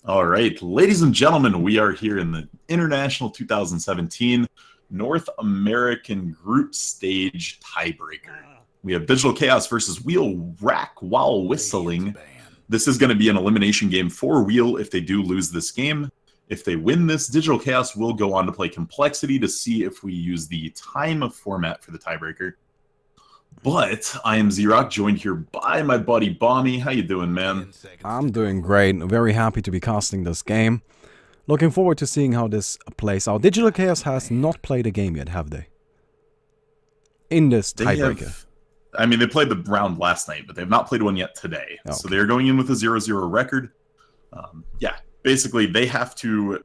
All right, ladies and gentlemen, we are here in the International 2017 North American Group Stage Tiebreaker. We have Digital Chaos versus Whreck while whistling. This is going to be an elimination game for Wheel if they do lose this game. If they win this, Digital Chaos will go on to play Complexity to see if we use the time format for the tiebreaker. But I am zrock, joined here by my buddy Baumi. How you doing, man? I'm doing great. Very happy to be casting this game. Looking forward to seeing how this plays out. Digital Chaos has not played a game yet, have they? In this tiebreaker. I mean, they played the round last night, but they've not played one yet today. Okay. So they're going in with a 0-0 record. Yeah, basically they have to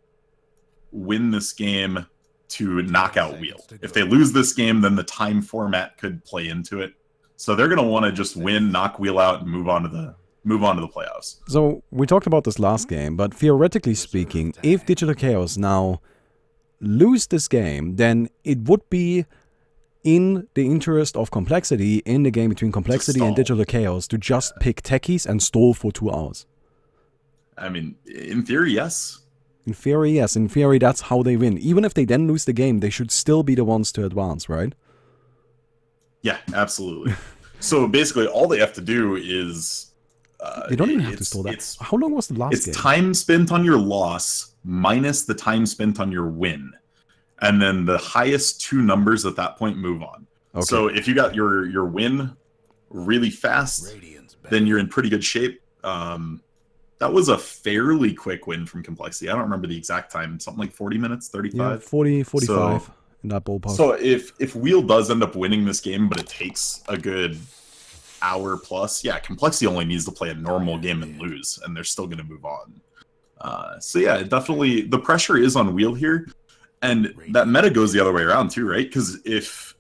win this game to knock out Wheel. If they lose this game, then the time format could play into it. So they're going to want to just win, knock Wheel out, and move on to the playoffs. So we talked about this last game, but theoretically speaking, if Digital Chaos now lose this game, then it would be in the interest of Complexity in the game between Complexity and Digital Chaos to just pick techies and stall for 2 hours. I mean, in theory, yes. In theory, yes. In theory, that's how they win. Even if they then lose the game, they should still be the ones to advance, right? Yeah, absolutely. So basically, all they have to do is... they don't even have to stall that. How long was the last game? It's time spent on your loss minus the time spent on your win. And then the highest 2 numbers at that point move on. Okay. So if you got your win really fast, then you're in pretty good shape. That was a fairly quick win from Complexity. I don't remember the exact time. Something like 40 minutes, 35? Yeah, 40, 45 in that ballpark. So if Wheel does end up winning this game, but it takes a good hour plus, yeah, Complexity only needs to play a normal game and lose, and they're still going to move on. So yeah, definitely the pressure is on Wheel here. And that meta goes the other way around too, right? Because if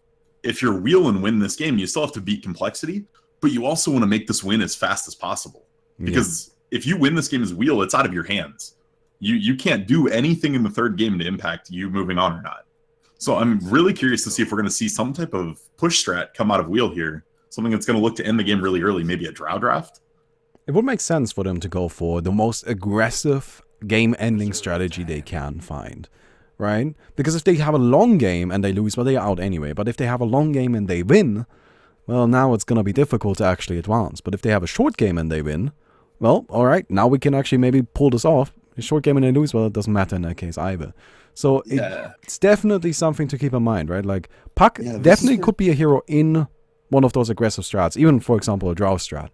you're Wheel and win this game, you still have to beat Complexity, but you also want to make this win as fast as possible. Because if you win this game as Wheel, it's out of your hands. You can't do anything in the 3rd game to impact you moving on or not. So I'm really curious to see if we're going to see some type of push strat come out of Wheel here. Something that's going to look to end the game really early, maybe a draw draft. It would make sense for them to go for the most aggressive game-ending strategy they can find. Right? Because if they have a long game and they lose, well, they're out anyway. But if they have a long game and they win, well, now it's going to be difficult to actually advance. But if they have a short game and they win, well, alright, now we can actually maybe pull this off. A short game and they lose, well, it doesn't matter in that case either. So it's definitely something to keep in mind, right? Like, Puck definitely could be a hero in one of those aggressive strats, even, for example, a draw strat.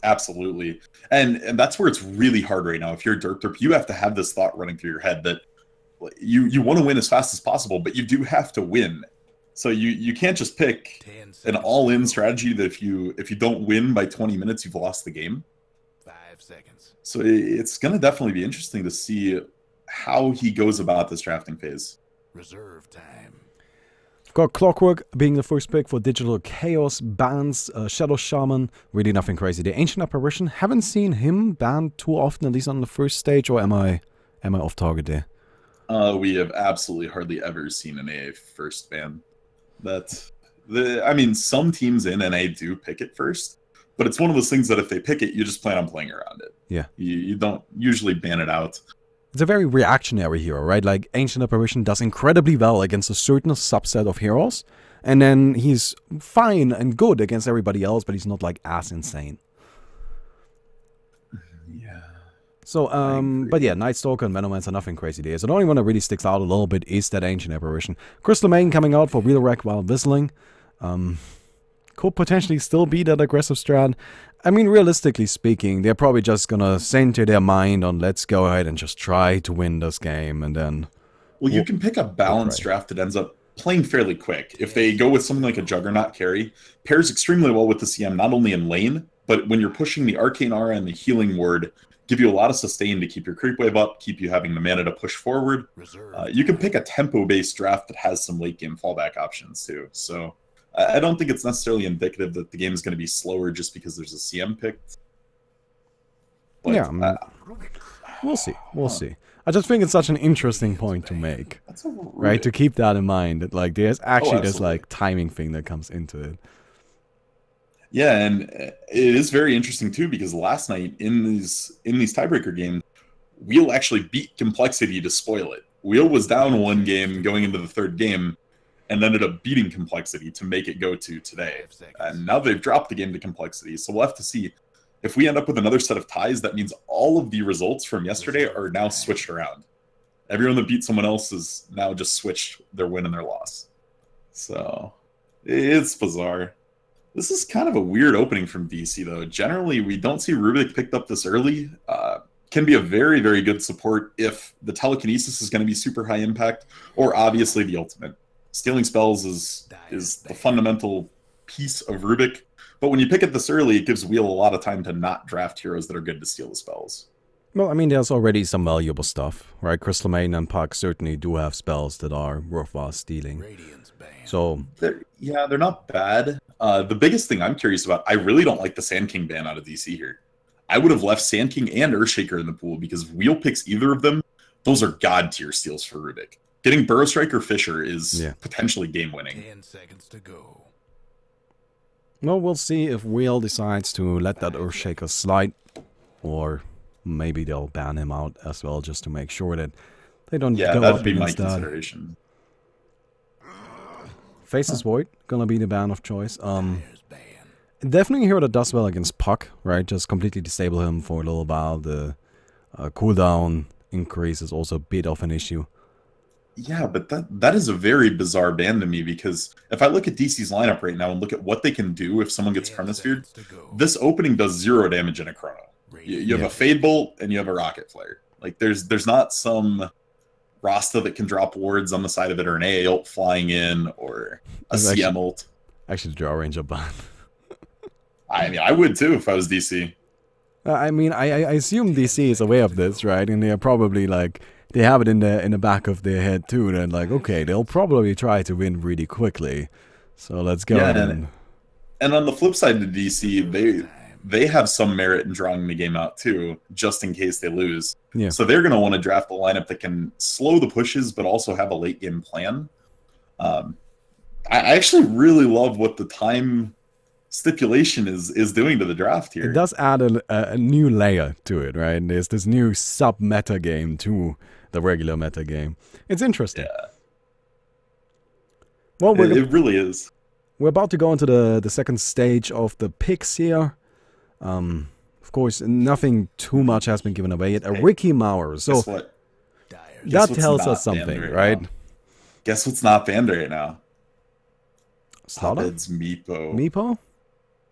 Absolutely. And that's where it's really hard right now. If you're a derp, you have to have this thought running through your head that you want to win as fast as possible, but you do have to win. So you can't just pick an all-in strategy that if you don't win by 20 minutes, you've lost the game. 5 seconds. So it's going to definitely be interesting to see how he goes about this drafting phase. Reserve time. We've got Clockwork being the first pick for Digital Chaos. Bans Shadow Shaman. Really nothing crazy. The Ancient Apparition. Haven't seen him banned too often, at least on the first stage, or am I off target there? We have absolutely hardly ever seen an AA first ban. I mean, some teams in NA do pick it first, but it's one of those things that if they pick it, you just plan on playing around it. Yeah. You don't usually ban it out. It's a very reactionary hero, right? Like, Ancient Apparition does incredibly well against a certain subset of heroes, and then he's fine and good against everybody else, but he's not, like, as insane. Yeah. So, but yeah, Night Stalker and Venomancer, nothing crazy there. So the only one that really sticks out a little bit is that Ancient Apparition. Crystal Main coming out for Whreck while whistling. Could potentially still be that aggressive strat. I mean, realistically speaking, they're probably just gonna center their mind on let's go ahead and just try to win this game, and then... Well, you can pick a balanced draft that ends up playing fairly quick. If they go with something like a Juggernaut carry, pairs extremely well with the CM, not only in lane, but when you're pushing the Arcane Aura and the Healing Ward, give you a lot of sustain to keep your creep wave up, keep you having the mana to push forward. You can pick a tempo-based draft that has some late-game fallback options, too. So I don't think it's necessarily indicative that the game is going to be slower just because there's a CM picked. But, yeah, we'll see. We'll see. I just think it's such an interesting point to make, right? To keep that in mind, that like there's actually this like timing thing that comes into it. Yeah, and it is very interesting too because last night in these tiebreaker games, Wheel actually beat Complexity to spoil it. Wheel was down 1 game going into the 3rd game, and ended up beating Complexity to make it go to today. And now they've dropped the game to Complexity, so we'll have to see. If we end up with another set of ties, that means all of the results from yesterday are now switched around. Everyone that beat someone else is now just switched their win and their loss. So, it's bizarre. This is kind of a weird opening from DC, though. Generally, we don't see Rubik picked up this early. Can be a very, very good support if the telekinesis is going to be super high impact, or obviously the ultimate. Stealing spells is the fundamental piece of Rubik, but when you pick it this early, it gives Wheel a lot of time to not draft heroes that are good to steal the spells. Well, I mean, there's already some valuable stuff, right? Crystal Maiden and Puck certainly do have spells that are worthwhile stealing. So they're not bad. The biggest thing I'm curious about, I really don't like the Sand King ban out of DC here. I would have left Sand King and Earthshaker in the pool because if Wheel picks either of them, those are god tier steals for Rubik. Getting Burrow Strike or Fisher is potentially game winning. 10 seconds to go. Well, we'll see if Wheel decides to let that Earthshaker slide, or maybe they'll ban him out as well, just to make sure that they don't go that'd up be my against that. consideration. Faceless Void, gonna be the ban of choice. Definitely a hero that does well against Puck, right? Just completely disable him for a little while. The cooldown increase is also a bit of an issue. Yeah, but that is a very bizarre ban to me, because if I look at DC's lineup right now and look at what they can do if someone gets Chronosphered, this opening does 0 damage in a Chrono. You have a Fade Bolt and you have a Rocket Flare. Like, there's not some Rasta that can drop wards on the side of it, or an AA ult flying in, or a CM ult. Actually, the Draw Ranger ban. I mean, I would too if I was DC. I mean, I assume DC is aware of this, right? And they're probably like, they have it in the back of their head too. They're like, okay, they'll probably try to win really quickly, so let's go. And on the flip side of DC, they have some merit in drawing the game out too, just in case they lose. Yeah. So they're going to want to draft a lineup that can slow the pushes, but also have a late game plan. I actually really love what the time stipulation is doing to the draft here. It does add a new layer to it, right? There's this new sub-meta game to the regular meta game. It's interesting. Yeah. Well, it really is. We're about to go into the second stage of the picks here. Of course, nothing too much has been given away yet. A Ricky Maurer. So that tells us something, right? Guess what's not banned right now? Slaughter? It's Meepo.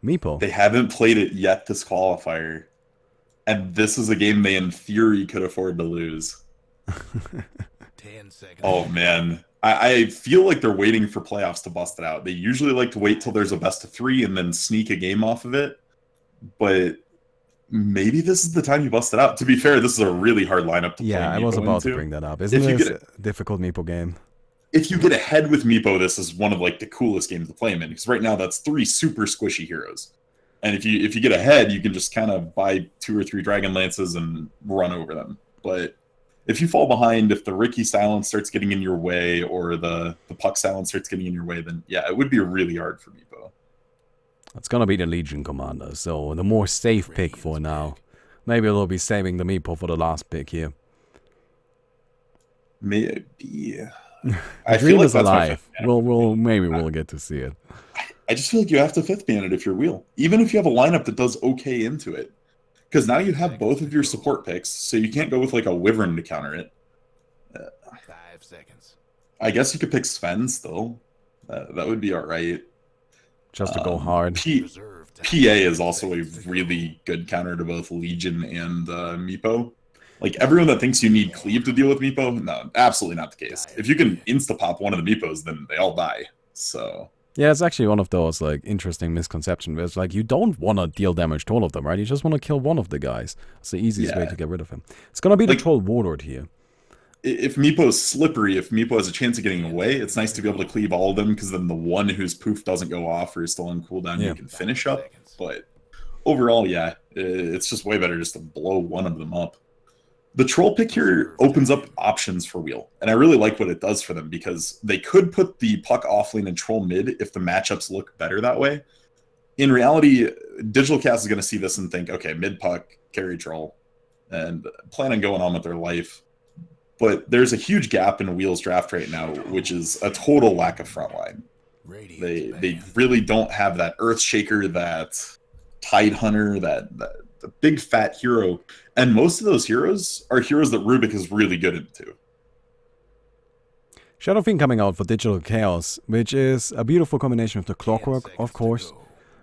Meepo? They haven't played it yet this qualifier. And this is a game they, in theory, could afford to lose. 10 seconds. Oh, man. I feel like they're waiting for playoffs to bust it out. They usually like to wait till there's a best of 3 and then sneak a game off of it. But maybe this is the time you bust it out. To be fair, this is a really hard lineup to play. Yeah, I was about to bring that up. Isn't this a difficult Meepo game? If you get ahead with Meepo, this is one of like the coolest games to play him in, because right now that's 3 super squishy heroes. And if you get ahead, you can just kind of buy 2 or 3 Dragon Lances and run over them. But if you fall behind, if the Ricky silence starts getting in your way, or the Puck silence starts getting in your way, then yeah, it would be really hard for Meepo. It's gonna be the Legion Commander, so the more safe pick for now. Maybe we'll be saving the Meepo for the last pick here. Maybe. I feel like alive. Maybe we'll get to see it. I just feel like you have to 5th ban it if you're Wheel, even if you have a lineup that does okay into it, because now you have both of your support picks, so you can't go with like a Wyvern to counter it. 5 seconds. I guess you could pick Sven still. That would be all right. Just to go hard. PA is also a really good counter to both Legion and Meepo. Like, everyone that thinks you need Cleave to deal with Meepo, no, absolutely not the case. If you can insta-pop one of the Meepos, then they all die. So yeah, it's actually one of those like interesting misconceptions where it's like you don't want to deal damage to all of them, right? You just want to kill one of the guys. It's the easiest way to get rid of him. It's gonna be the Troll Warlord here. If Meepo's slippery, if Meepo has a chance of getting away, it's nice to be able to cleave all of them, because then the one whose poof doesn't go off or is still on cooldown, you can finish up. But overall, yeah, it's just way better just to blow one of them up. The Troll pick here opens up options for Wheel, and I really like what it does for them, because they could put the Puck offlane and Troll mid if the matchups look better that way. In reality, Digital Cast is going to see this and think, okay, mid Puck, carry Troll. and plan on going on with their life. But there's a huge gap in Wheel's draft right now, which is a total lack of frontline. They really don't have that Earthshaker, that Tide Hunter, that the big fat hero. And most of those heroes are heroes that Rubik is really good into. Shadow Fiend coming out for Digital Chaos, which is a beautiful combination with the Clockwork, of course.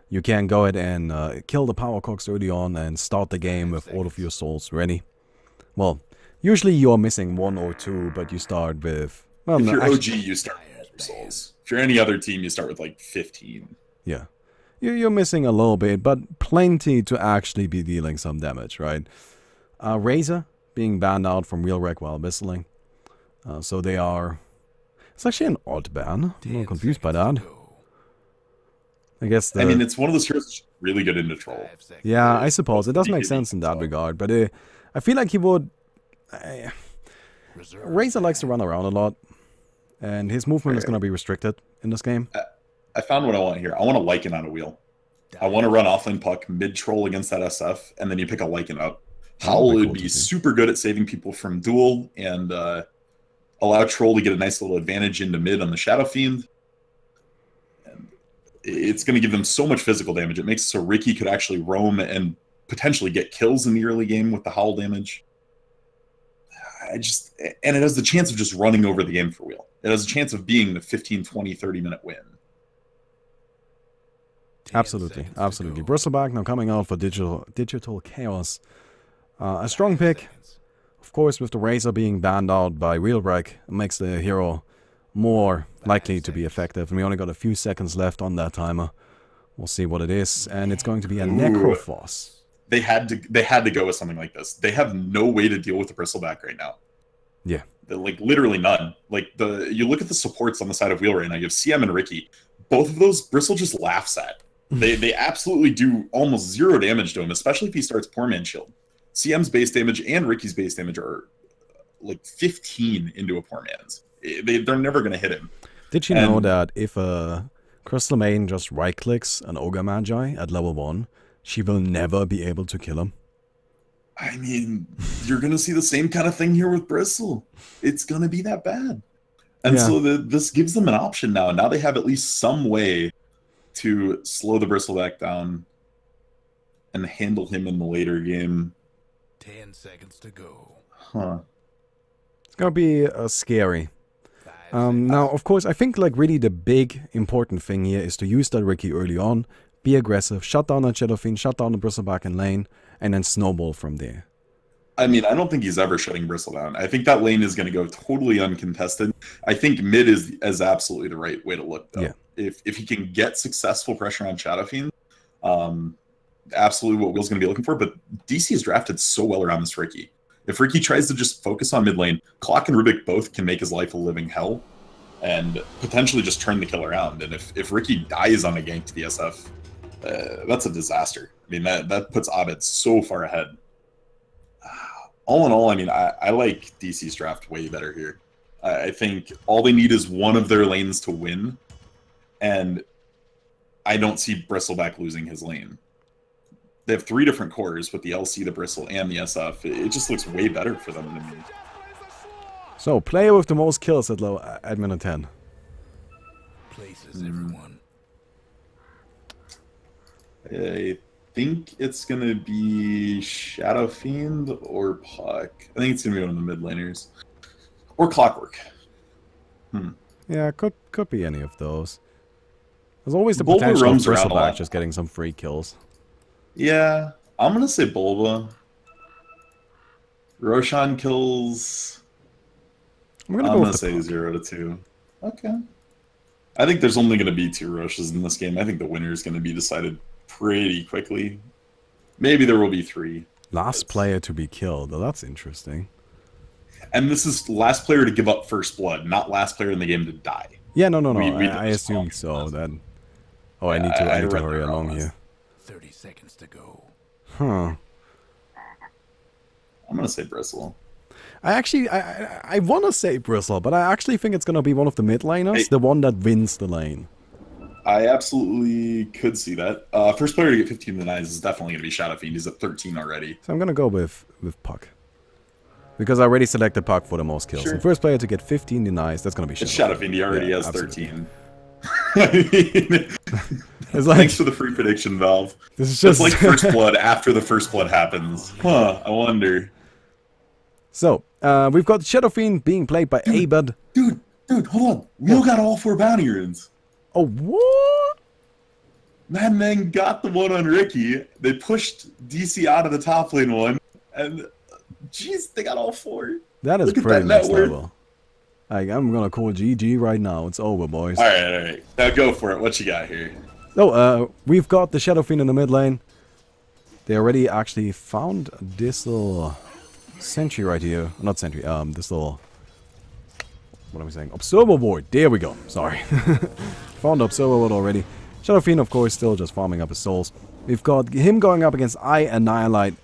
You can go ahead and kill the Power Cogs early on and start the game with all of your souls ready. Well, usually you're missing 1 or 2, but you start with... Well, if no, you're actually, OG, you start with souls. If you're any other team, you start with like 15. Yeah. You're missing a little bit, but plenty to actually be dealing some damage, right? Razor being banned out from Whreck while whistling. So they are... It's actually an odd ban. I'm a little confused by that. I guess I mean, it's one of those heroes that's really good in neutral. Yeah, I suppose. It does make sense in that regard, but I feel like he would... Razor likes to run around a lot, and his movement is going to be restricted in this game. I found what I want here. I want a Lycan on a wheel. I want to run offlane puck mid-troll against that SF, and then you pick a Lycan up. Howl would be super good at saving people from duel, and allow Troll to get a nice little advantage into mid on the Shadow Fiend. And it's going to give them so much physical damage. It makes it so Ricky could actually roam and potentially get kills in the early game with the Howl damage. And it has the chance of just running over the game for Wheel. It has a chance of being the 15, 20, 30-minute win. Absolutely, absolutely. Bristleback now coming out for Digital Chaos. A strong pick. Of course, with the Razor being banned out by Whreck, it makes the hero more likely to be effective. And we only got a few seconds left on that timer. We'll see what it is. And it's going to be a Necrophos. They had to go with something like this. They have no way to deal with the Bristleback right now. Yeah. Like, literally none. Like, you look at the supports on the side of Wheel right now. You have CM and Ricky. Both of those, Bristle just laughs at. They absolutely do almost 0 damage to him, especially if he starts Poor Man Shield. CM's base damage and Ricky's base damage are like 15 into a Poor Man's. They're never going to hit him. Did you know that if a Crystal Maiden just right-clicks an Ogre Magi at level 1, she will never be able to kill him? I mean, you're going to see the same kind of thing here with Bristle. It's going to be that bad. And so this gives them an option now. Now they have at least some way to slow the Bristleback down and handle him in the later game. 10 seconds to go. Huh. It's going to be scary. Now, of course, I think like really the big important thing here is to use that Ricky early on, be aggressive, shut down that Shadow Fiend, shut down the Bristleback in lane, and then snowball from there. I mean, I don't think he's ever shutting Bristle down. I think that lane is going to go totally uncontested. I think mid is absolutely the right way to look, though. Yeah. If he can get successful pressure on Shadow Fiend, absolutely what Will's going to be looking for. But DC is drafted so well around this Ricky. If Ricky tries to just focus on mid lane, Clock and Rubik both can make his life a living hell and potentially just turn the kill around. And if Ricky dies on a gank to the SF, that's a disaster. I mean, that puts Abed so far ahead. All in all, I mean, I like DC's draft way better here. I think all they need is one of their lanes to win, and I don't see Bristleback losing his lane. They have 3 different cores with the LC, the Bristle, and the SF. It just looks way better for them to me. So, player with the most kills at minute 10. Places everyone. I think it's going to be Shadow Fiend or Puck. I think it's going to be one of the mid laners. Or Clockwork. Yeah, could be any of those. There's always the potential of Bristleback just getting some free kills. Yeah, I'm going to say Bulba. Roshan kills... I'm going to say 0 to 2. Okay. I think there's only going to be 2 Roshes in this game. I think the winner is going to be decided pretty quickly. Maybe there will be 3. Last player to be killed. Oh, that's interesting. And this is last player to give up first blood, not last player in the game to die. Yeah, no. I assume so. Then. Oh, I need to hurry along here. 30 seconds to go. Huh. I'm gonna say Bristle. I want to say Bristle, but I actually think it's gonna be one of the mid laners, the one that wins the lane. I absolutely could see that. First player to get 15 denies is definitely going to be Shadow Fiend. He's at 13 already. So I'm going to go with Puck. Because I already selected Puck for the most kills. Sure. The first player to get 15 denies, that's going to be Shadow. It's Shadow Fiend. He already has absolutely. 13. I mean, it's like, thanks for the free prediction, Valve. This is just It's like First Blood after the First Blood happens. Huh, I wonder. So, we've got Shadow Fiend being played by Abed. Dude, hold on. We all got all 4 bounty runes. Oh, what? Madman got the one on Ricky. They pushed DC out of the top lane one. And, jeez, they got all 4. That is Look at pretty that next net worth. level. Like, I'm going to call GG right now. It's over, boys. Alright. Now go for it. What you got here? So, we've got the Shadow Fiend in the mid lane. They already actually found this little sentry right here. Not sentry, this little... What am I saying? Observer board. There we go. Sorry. Found the observer board already. Shadow Fiend, of course, still just farming up his souls. We've got him going up against Annihilate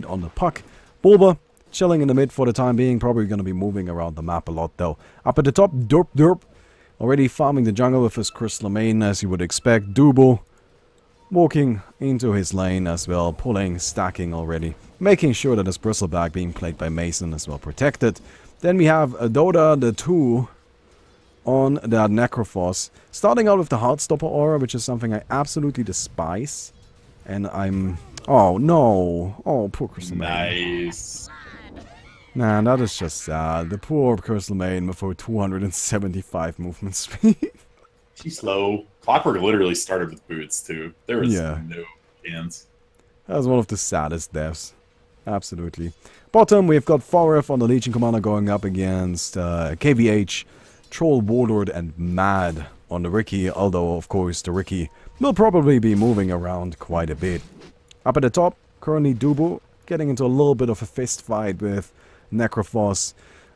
on the Puck. Bulba chilling in the mid for the time being. Probably going to be moving around the map a lot, though. Up at the top, Derp. Already farming the jungle with his Crystal Main, as you would expect. Dubo walking into his lane as well. Pulling, stacking already. Making sure that his Bristleback being played by Mason as well protected. Then we have Dota the 2 on that Necrophos. Starting out with the Heartstopper aura, which is something I absolutely despise. And I'm... Oh, no. Oh, poor Crystal Main. Nice. Nah, that is just sad. The poor Crystal Main before 275 movement speed. She's slow. Clockwork literally started with boots, too. There was no chance. That was one of the saddest deaths. Absolutely. Bottom, we've got Foref on the Legion Commander going up against KVH, Troll Warlord, and Mad on the Ricky. Although, of course, the Ricky will probably be moving around quite a bit. Up at the top, currently Dubu getting into a little bit of a fist fight with Necrophos.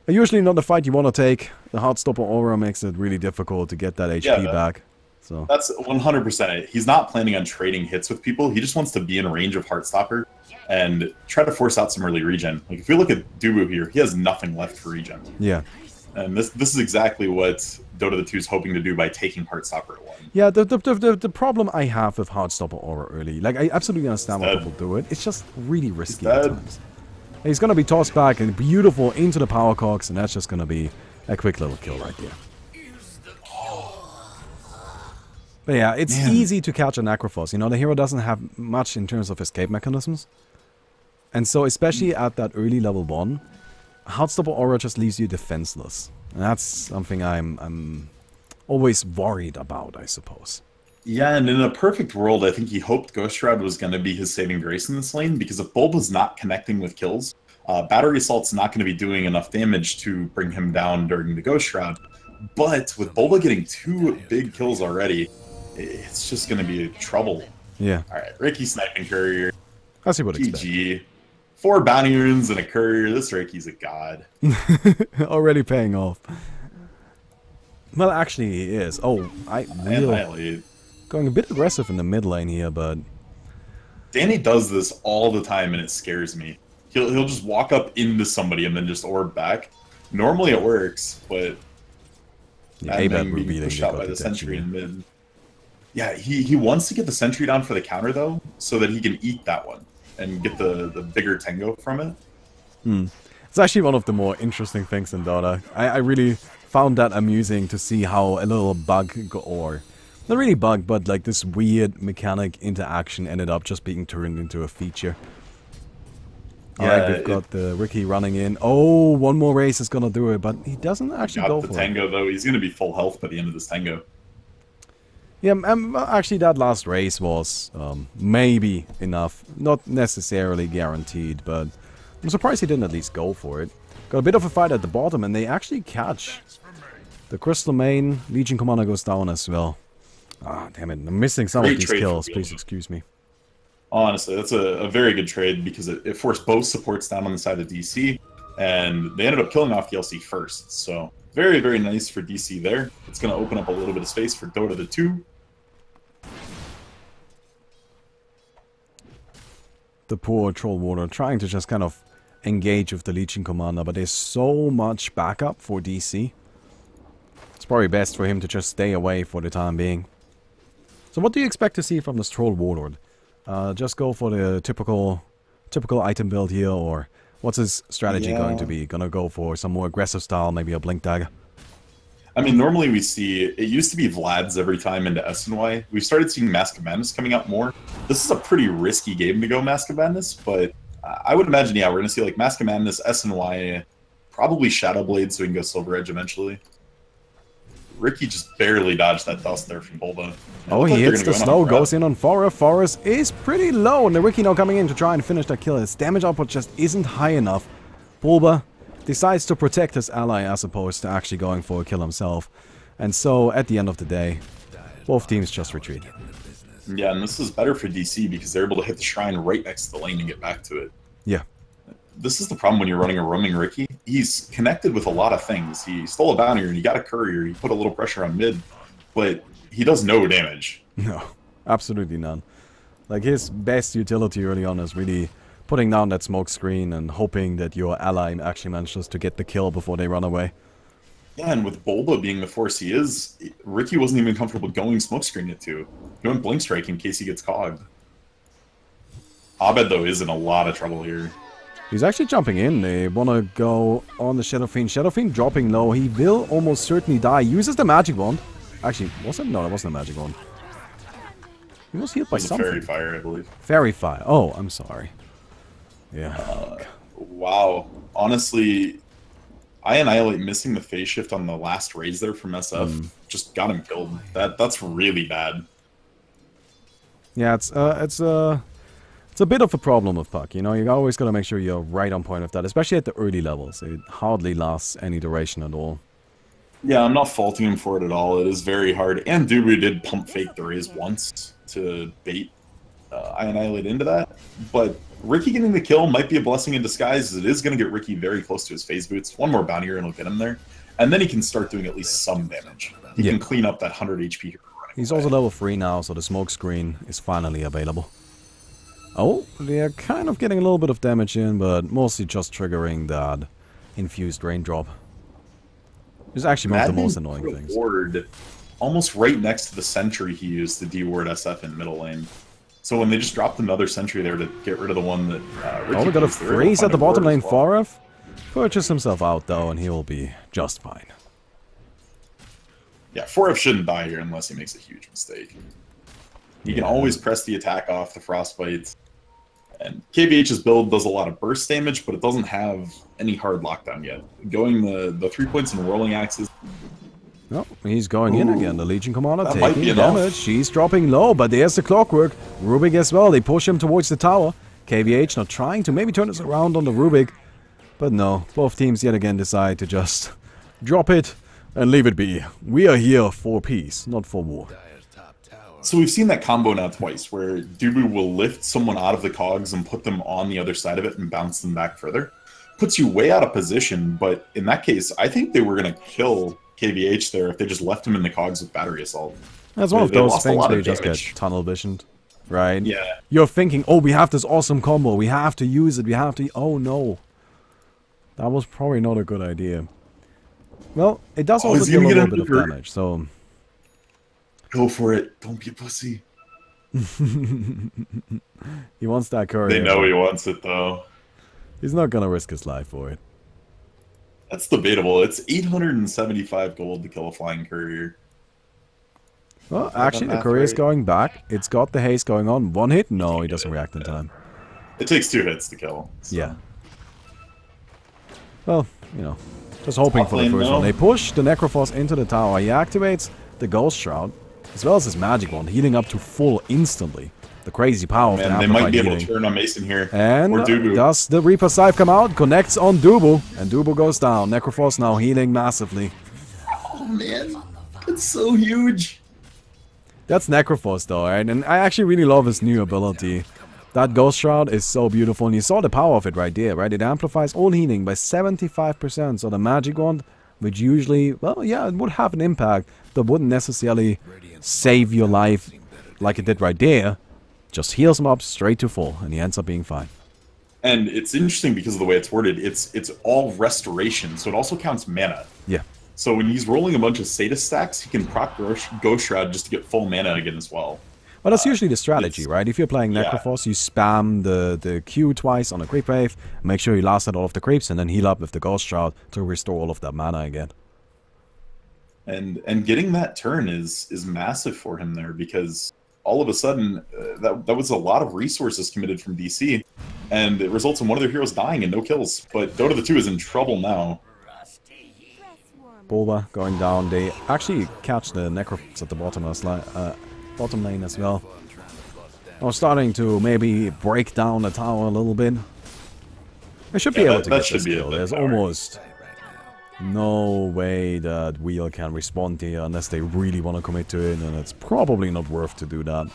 Usually not a fight you want to take. The Heartstopper aura makes it really difficult to get that HP back. So that's 100% it. He's not planning on trading hits with people. He just wants to be in range of Heartstopper and try to force out some early regen. Like, if you look at Dubu here, he has nothing left for regen. Yeah. And this is exactly what Dota the 2 is hoping to do by taking Heartstopper at 1. Yeah, the problem I have with Heartstopper aura early, like, I absolutely understand why people do it. It's just really risky at times. He's going to be tossed back and beautiful into the Power Cogs, and that's just going to be a quick little kill right there. But yeah, it's easy to catch a Necrophos. You know, the hero doesn't have much in terms of escape mechanisms. And so, especially at that early level 1, Heartstopper aura just leaves you defenseless. And that's something I'm always worried about, I suppose. Yeah, and in a perfect world, I think he hoped Ghost Shroud was going to be his saving grace in this lane, because if Bulba's not connecting with kills, Battery Assault's not going to be doing enough damage to bring him down during the Ghost Shroud. But with Bulba getting 2 big kills already, it's just going to be trouble. Yeah. Alright, Ricky sniping courier. As you would expect. GG. 4 bounty runes and a courier. This Ricky's a god. Already paying off. Well, actually, he is. Oh, going a bit aggressive in the mid lane here, but Danny does this all the time, and it scares me. He'll just walk up into somebody and then just orb back. Normally it works, but being pushed out by the sentry in mid. Yeah, he wants to get the sentry down for the counter though, so that he can eat that one and get the bigger tango from it. It's actually one of the more interesting things in Dota. I really found that amusing to see how a little bug, or not really bug, but like this weird mechanic interaction ended up just being turned into a feature. Alright, we've got the Ricky running in. Oh, one more race is gonna do it, but he doesn't actually go for it. Got the tango though. He's gonna be full health by the end of this tango. Yeah, actually that last race was maybe enough. Not necessarily guaranteed, but I'm surprised he didn't at least go for it. Got a bit of a fight at the bottom, and they actually catch. The Crystal Main, Legion Commander goes down as well. Ah, damn it. I'm missing some of these kills. Please excuse me. Honestly, that's a very good trade, because it forced both supports down on the side of DC, and they ended up killing off the LC first. So very, very nice for DC there. It's going to open up a little bit of space for Dota the 2. The poor Troll Warder trying to just kind of engage with the Legion Commander, but there's so much backup for DC. It's probably best for him to just stay away for the time being. So what do you expect to see from this Troll Warlord? Just go for the typical item build here, or what's his strategy going to be? Gonna go for some more aggressive style, maybe a Blink Dagger? I mean, normally we see, it used to be Vlad's every time into SNY. We've started seeing Mask of Madness coming out more. This is a pretty risky game to go Mask of Madness, but I would imagine, yeah, we're going to see like Mask of Madness, SNY, probably Shadow Blade so we can go Silver Edge eventually. Ricky just barely dodged that dust there from Bulba. Oh, he hits the slow, goes in on Forest. Forest is pretty low, and the Ricky now coming in to try and finish that kill. His damage output just isn't high enough. Bulba decides to protect his ally as opposed to actually going for a kill himself. And so, at the end of the day, both teams just retreat. Yeah, and this is better for DC because they're able to hit the shrine right next to the lane and get back to it. Yeah. This is the problem when you're running a roaming Ricky. He's connected with a lot of things. He stole a bounty and he got a courier. He put a little pressure on mid, but he does no damage. No, absolutely none. Like, his best utility early on is really putting down that smoke screen and hoping that your ally actually manages to get the kill before they run away. Yeah, and with Bulba being the force he is, Ricky wasn't even comfortable going smoke screen it too. He went blink strike in case he gets cogged. Abed, though, is in a lot of trouble here. He's actually jumping in. They want to go on the Shadow Fiend. Shadow Fiend dropping low. He will almost certainly die. Uses the magic wand. Actually, was it? No, that wasn't a magic wand. He was healed by something. Fairy Fire, I believe. Fairy Fire. Oh, I'm sorry. Yeah. Wow. Honestly, I Annihilate missing the phase shift on the last raise there from SF just got him killed. That's really bad. Yeah, it's a bit of a problem with Puck. You know, you always got to make sure you're right on point with that, especially at the early levels. It hardly lasts any duration at all. Yeah, I'm not faulting him for it at all. It is very hard. And Dubu did pump fake the raise once to bait I Annihilate into that. But Ricky getting the kill might be a blessing in disguise, as it is going to get Ricky very close to his phase boots. One more bounty and it'll get him there. And then he can start doing at least some damage. He can clean up that 100 HP here. He's also level 3 now, so the smoke screen is finally available. Oh, they're kind of getting a little bit of damage in, but mostly just triggering that infused raindrop. It's actually one of the most annoying things. Ward almost right next to the sentry he used to de-ward SF in middle lane. So when they just dropped another sentry there to get rid of the one that Ricky we got a freeze at the bottom lane. Foref purchase himself out though, and he will be just fine. Yeah, Foref shouldn't die here unless he makes a huge mistake. He can always press the attack off the Frostbite. And KVH's build does a lot of burst damage, but it doesn't have any hard lockdown yet. Going the 3 points and rolling axes. No, he's going in again. The Legion Commander taking damage. She's dropping low, but there's the Clockwork. Rubik as well. They push him towards the tower. KVH not trying to maybe turn this around on the Rubik. But no, both teams yet again decide to just drop it and leave it be. We are here for peace, not for war. So we've seen that combo now twice, where Dubu will lift someone out of the cogs and put them on the other side of it and bounce them back further. Puts you way out of position, but in that case, I think they were going to kill KVH there if they just left him in the cogs with battery assault. That's one of those things where you just get tunnel visioned, right? Yeah. You're thinking, oh, we have this awesome combo, we have to use it, we have to... Oh, no. That was probably not a good idea. Well, it does also deal a little bit of damage, so... Go for it. Don't be a pussy. He wants that courier. They know he wants it, though. He's not going to risk his life for it. That's debatable. It's 875 gold to kill a flying courier. Well, actually, the courier's going back. It's got the haste going on. One hit? No, he doesn't react in time. It takes 2 hits to kill. So. Yeah. Well, you know, just hoping for the first one. They push the Necrophos into the tower. He activates the Ghost Shroud, as well as his magic wand, healing up to full instantly. The crazy power of the amplified they might be healing. able to turn on Mason here. And or Dubu. Does the Reaper Scythe come out? Connects on Dubu, and Dubu goes down. Necrophos now healing massively. Oh man, that's so huge. That's Necrophos though, right? And I actually really love his new ability. That Ghost Shroud is so beautiful, and you saw the power of it right there, right? It amplifies all healing by 75%, so the magic wand, which usually, well, yeah, it would have an impact, but wouldn't necessarily save your life like it did right there. Just heals him up straight to full, and he ends up being fine. And it's interesting because of the way it's worded. It's all restoration, so it also counts mana. Yeah. So when he's rolling a bunch of Sadist stacks, he can proc Ghost Shroud just to get full mana again as well. Well, that's usually the strategy, right? If you're playing yeah. Necrophos, you spam the Q twice on a creep wave, make sure you last at all of the creeps, and then heal up with the Ghost Shroud to restore all of that mana again. And getting that turn is massive for him there, because all of a sudden that was a lot of resources committed from DC, and it results in one of their heroes dying and no kills. But Dota the 2 is in trouble now. Bulba going down. They actually catch the Necrophos at the bottom lane as well. Or starting to maybe break down the tower a little bit. They should be able to get this kill. There's almost no way that Wheel can respond here unless they really want to commit to it, and it's probably not worth to do that.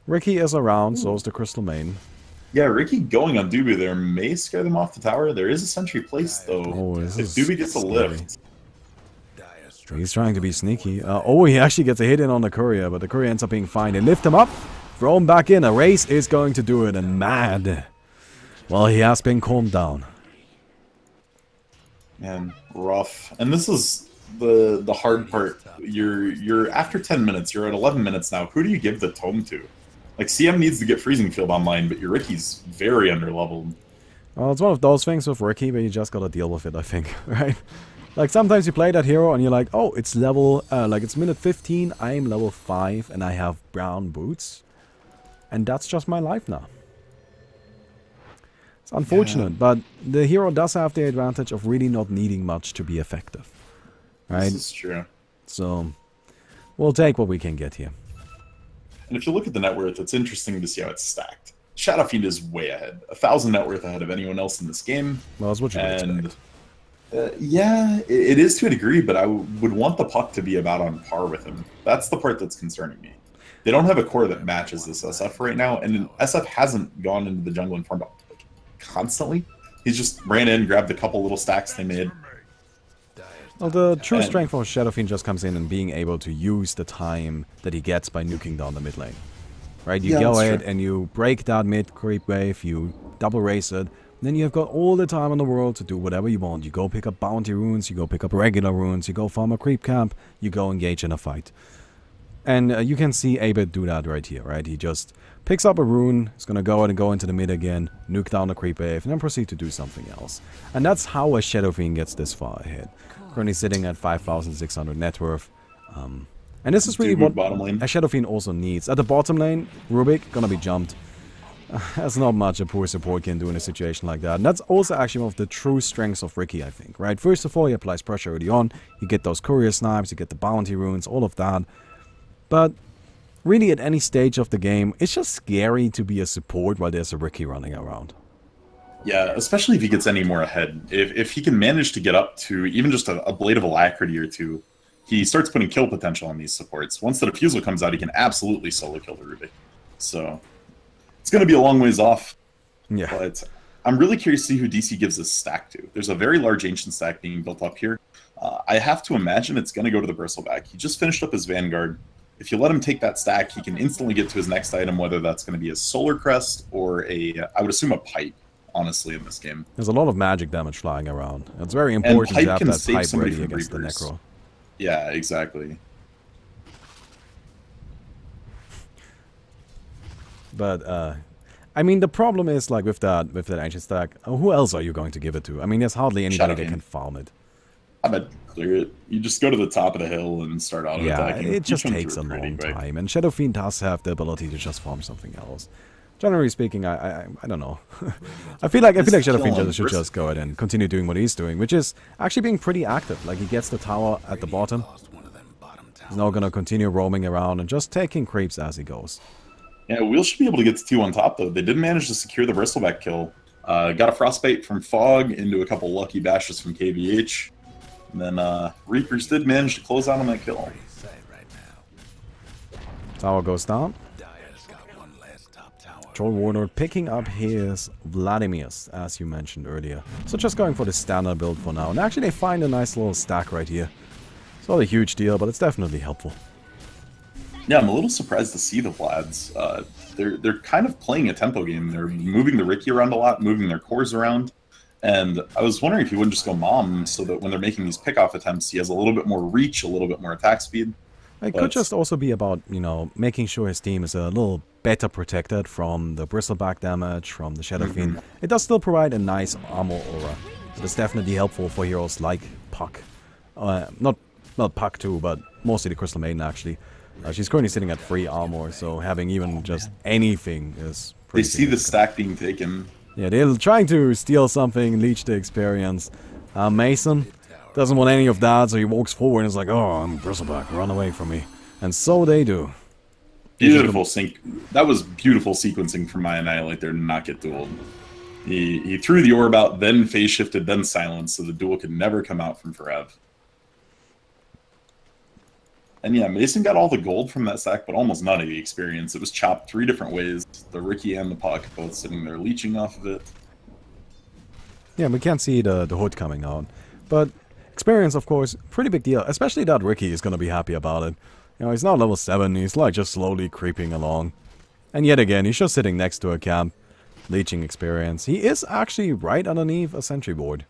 Ricky is around, so is the Crystal Main. Yeah, Ricky going on Dubu there may scare them off the tower. There is a sentry placed though. Oh, if Dubu gets a lift. He's trying to be sneaky. Oh, he actually gets a hit in on the courier, but the courier ends up being fine. They lift him up, throw him back in. A race is going to do it, and mad. Well, he has been calmed down. Man, rough. And this is the hard part. You're after 10 minutes. You're at 11 minutes now. Who do you give the tome to? Like, CM needs to get Freezing Field online, but your Ricky's very underleveled. Well, it's one of those things with Ricky, but you just gotta deal with it, I think, right? Like, sometimes you play that hero and you're like, oh, it's level, like, it's minute 15, I'm level 5, and I have brown boots. And that's just my life now. It's unfortunate, but the hero does have the advantage of really not needing much to be effective. Right? This is true. So, we'll take what we can get here. And if you look at the net worth, it's interesting to see how it's stacked. Shadow Fiend is way ahead. 1,000 net worth ahead of anyone else in this game. Well, that's what you would expect. Yeah, it is to a degree, but I would want the puck to be about on par with him. That's the part that's concerning me. They don't have a core that matches this SF right now, and SF hasn't gone into the jungle and farmed up like, constantly. He's just ran in, grabbed a couple little stacks they made. Well, the true strength of Shadow Fiend just comes in and being able to use the time that he gets by nuking down the mid lane. Right? You go ahead and you break that mid creep wave, you double race it, then you've got all the time in the world to do whatever you want. You go pick up bounty runes, you go pick up regular runes, you go farm a creep camp, you go engage in a fight. And you can see Abed do that right here, right? He just picks up a rune, he's gonna go ahead and go into the mid again, nuke down the creep wave, and then proceed to do something else. And that's how a Shadow Fiend gets this far ahead. Currently sitting at 5,600 net worth. And this is really what a Shadow Fiend also needs. At the bottom lane, Rubik gonna be jumped. There's not much a poor support can do in a situation like that. And that's also actually one of the true strengths of Ricky, I think, right? First of all, he applies pressure early on. You get those courier snipes, you get the bounty runes, all of that. But really at any stage of the game, it's just scary to be a support while there's a Ricky running around. Yeah, especially if he gets any more ahead. If he can manage to get up to even just a Blade of Alacrity or two, he starts putting kill potential on these supports. Once the Diffusal comes out, he can absolutely solo kill the Rubik. So it's going to be a long ways off. Yeah. But I'm really curious to see who DC gives this stack to. There's a very large Ancient stack being built up here. I have to imagine it's going to go to the Bristleback. He just finished up his Vanguard. If you let him take that stack, he can instantly get to his next item, whether that's going to be a Solar Crest or I would assume a Pipe, honestly, in this game. There's a lot of magic damage flying around. It's very important to have that Pipe ready against the Necro. Yeah, exactly. But, I mean, the problem is, like, with that Ancient stack, who else are you going to give it to? I mean, there's hardly anybody that can farm it. I bet clear it. You just go to the top of the hill and start auto-attacking. Yeah, it just takes a long time. And Shadow Fiend does have the ability to just farm something else. Generally speaking, I don't know. I feel like Shadow Fiend should just go ahead and continue doing what he's doing, which is actually being pretty active. Like, he gets the tower at the bottom. He's now gonna continue roaming around and just taking creeps as he goes. Yeah, Wheel should be able to get to 2 on top, though. They did manage to secure the Bristleback kill. Got a Frostbite from Fog into a couple lucky bashes from KVH. And then Reapers did manage to close out on that kill. Tower goes down. Troll Warlord picking up his Vladimir's, as you mentioned earlier. So just going for the standard build for now. And actually they find a nice little stack right here. It's not a huge deal, but it's definitely helpful. Yeah, I'm a little surprised to see the Vlads. They're kind of playing a tempo game. They're moving the Ricky around a lot, moving their cores around. And I was wondering if he wouldn't just go Mom, so that when they're making these pickoff attempts, he has a little bit more reach, a little bit more attack speed. It could just also be about, you know, making sure his team is a little better protected from the bristleback damage, from the Shadow Fiend. It does still provide a nice armor aura. It is definitely helpful for heroes like Puck. Not Puck too, but mostly the Crystal Maiden actually. She's currently sitting at 3 armor, so having even just anything is pretty They see the stack being taken. Yeah, they're trying to steal something, leech the experience. Mason doesn't want any of that, so he walks forward and is like, oh, I'm bristleback, run away from me. And so they do. Beautiful sync. That was beautiful sequencing from my Annihilate there to not get dueled. He threw the orb out, then phase shifted, then silenced, so the duel could never come out from Forev. And yeah, Mason got all the gold from that sack, but almost none of the experience. It was chopped 3 different ways. The Ricky and the Puck both sitting there leeching off of it. Yeah, we can't see the hood coming out. But experience, of course, pretty big deal. Especially that Ricky is going to be happy about it. You know, he's not level 7. He's like just slowly creeping along. And yet again, he's just sitting next to a camp. Leeching experience. He is actually right underneath a sentry board.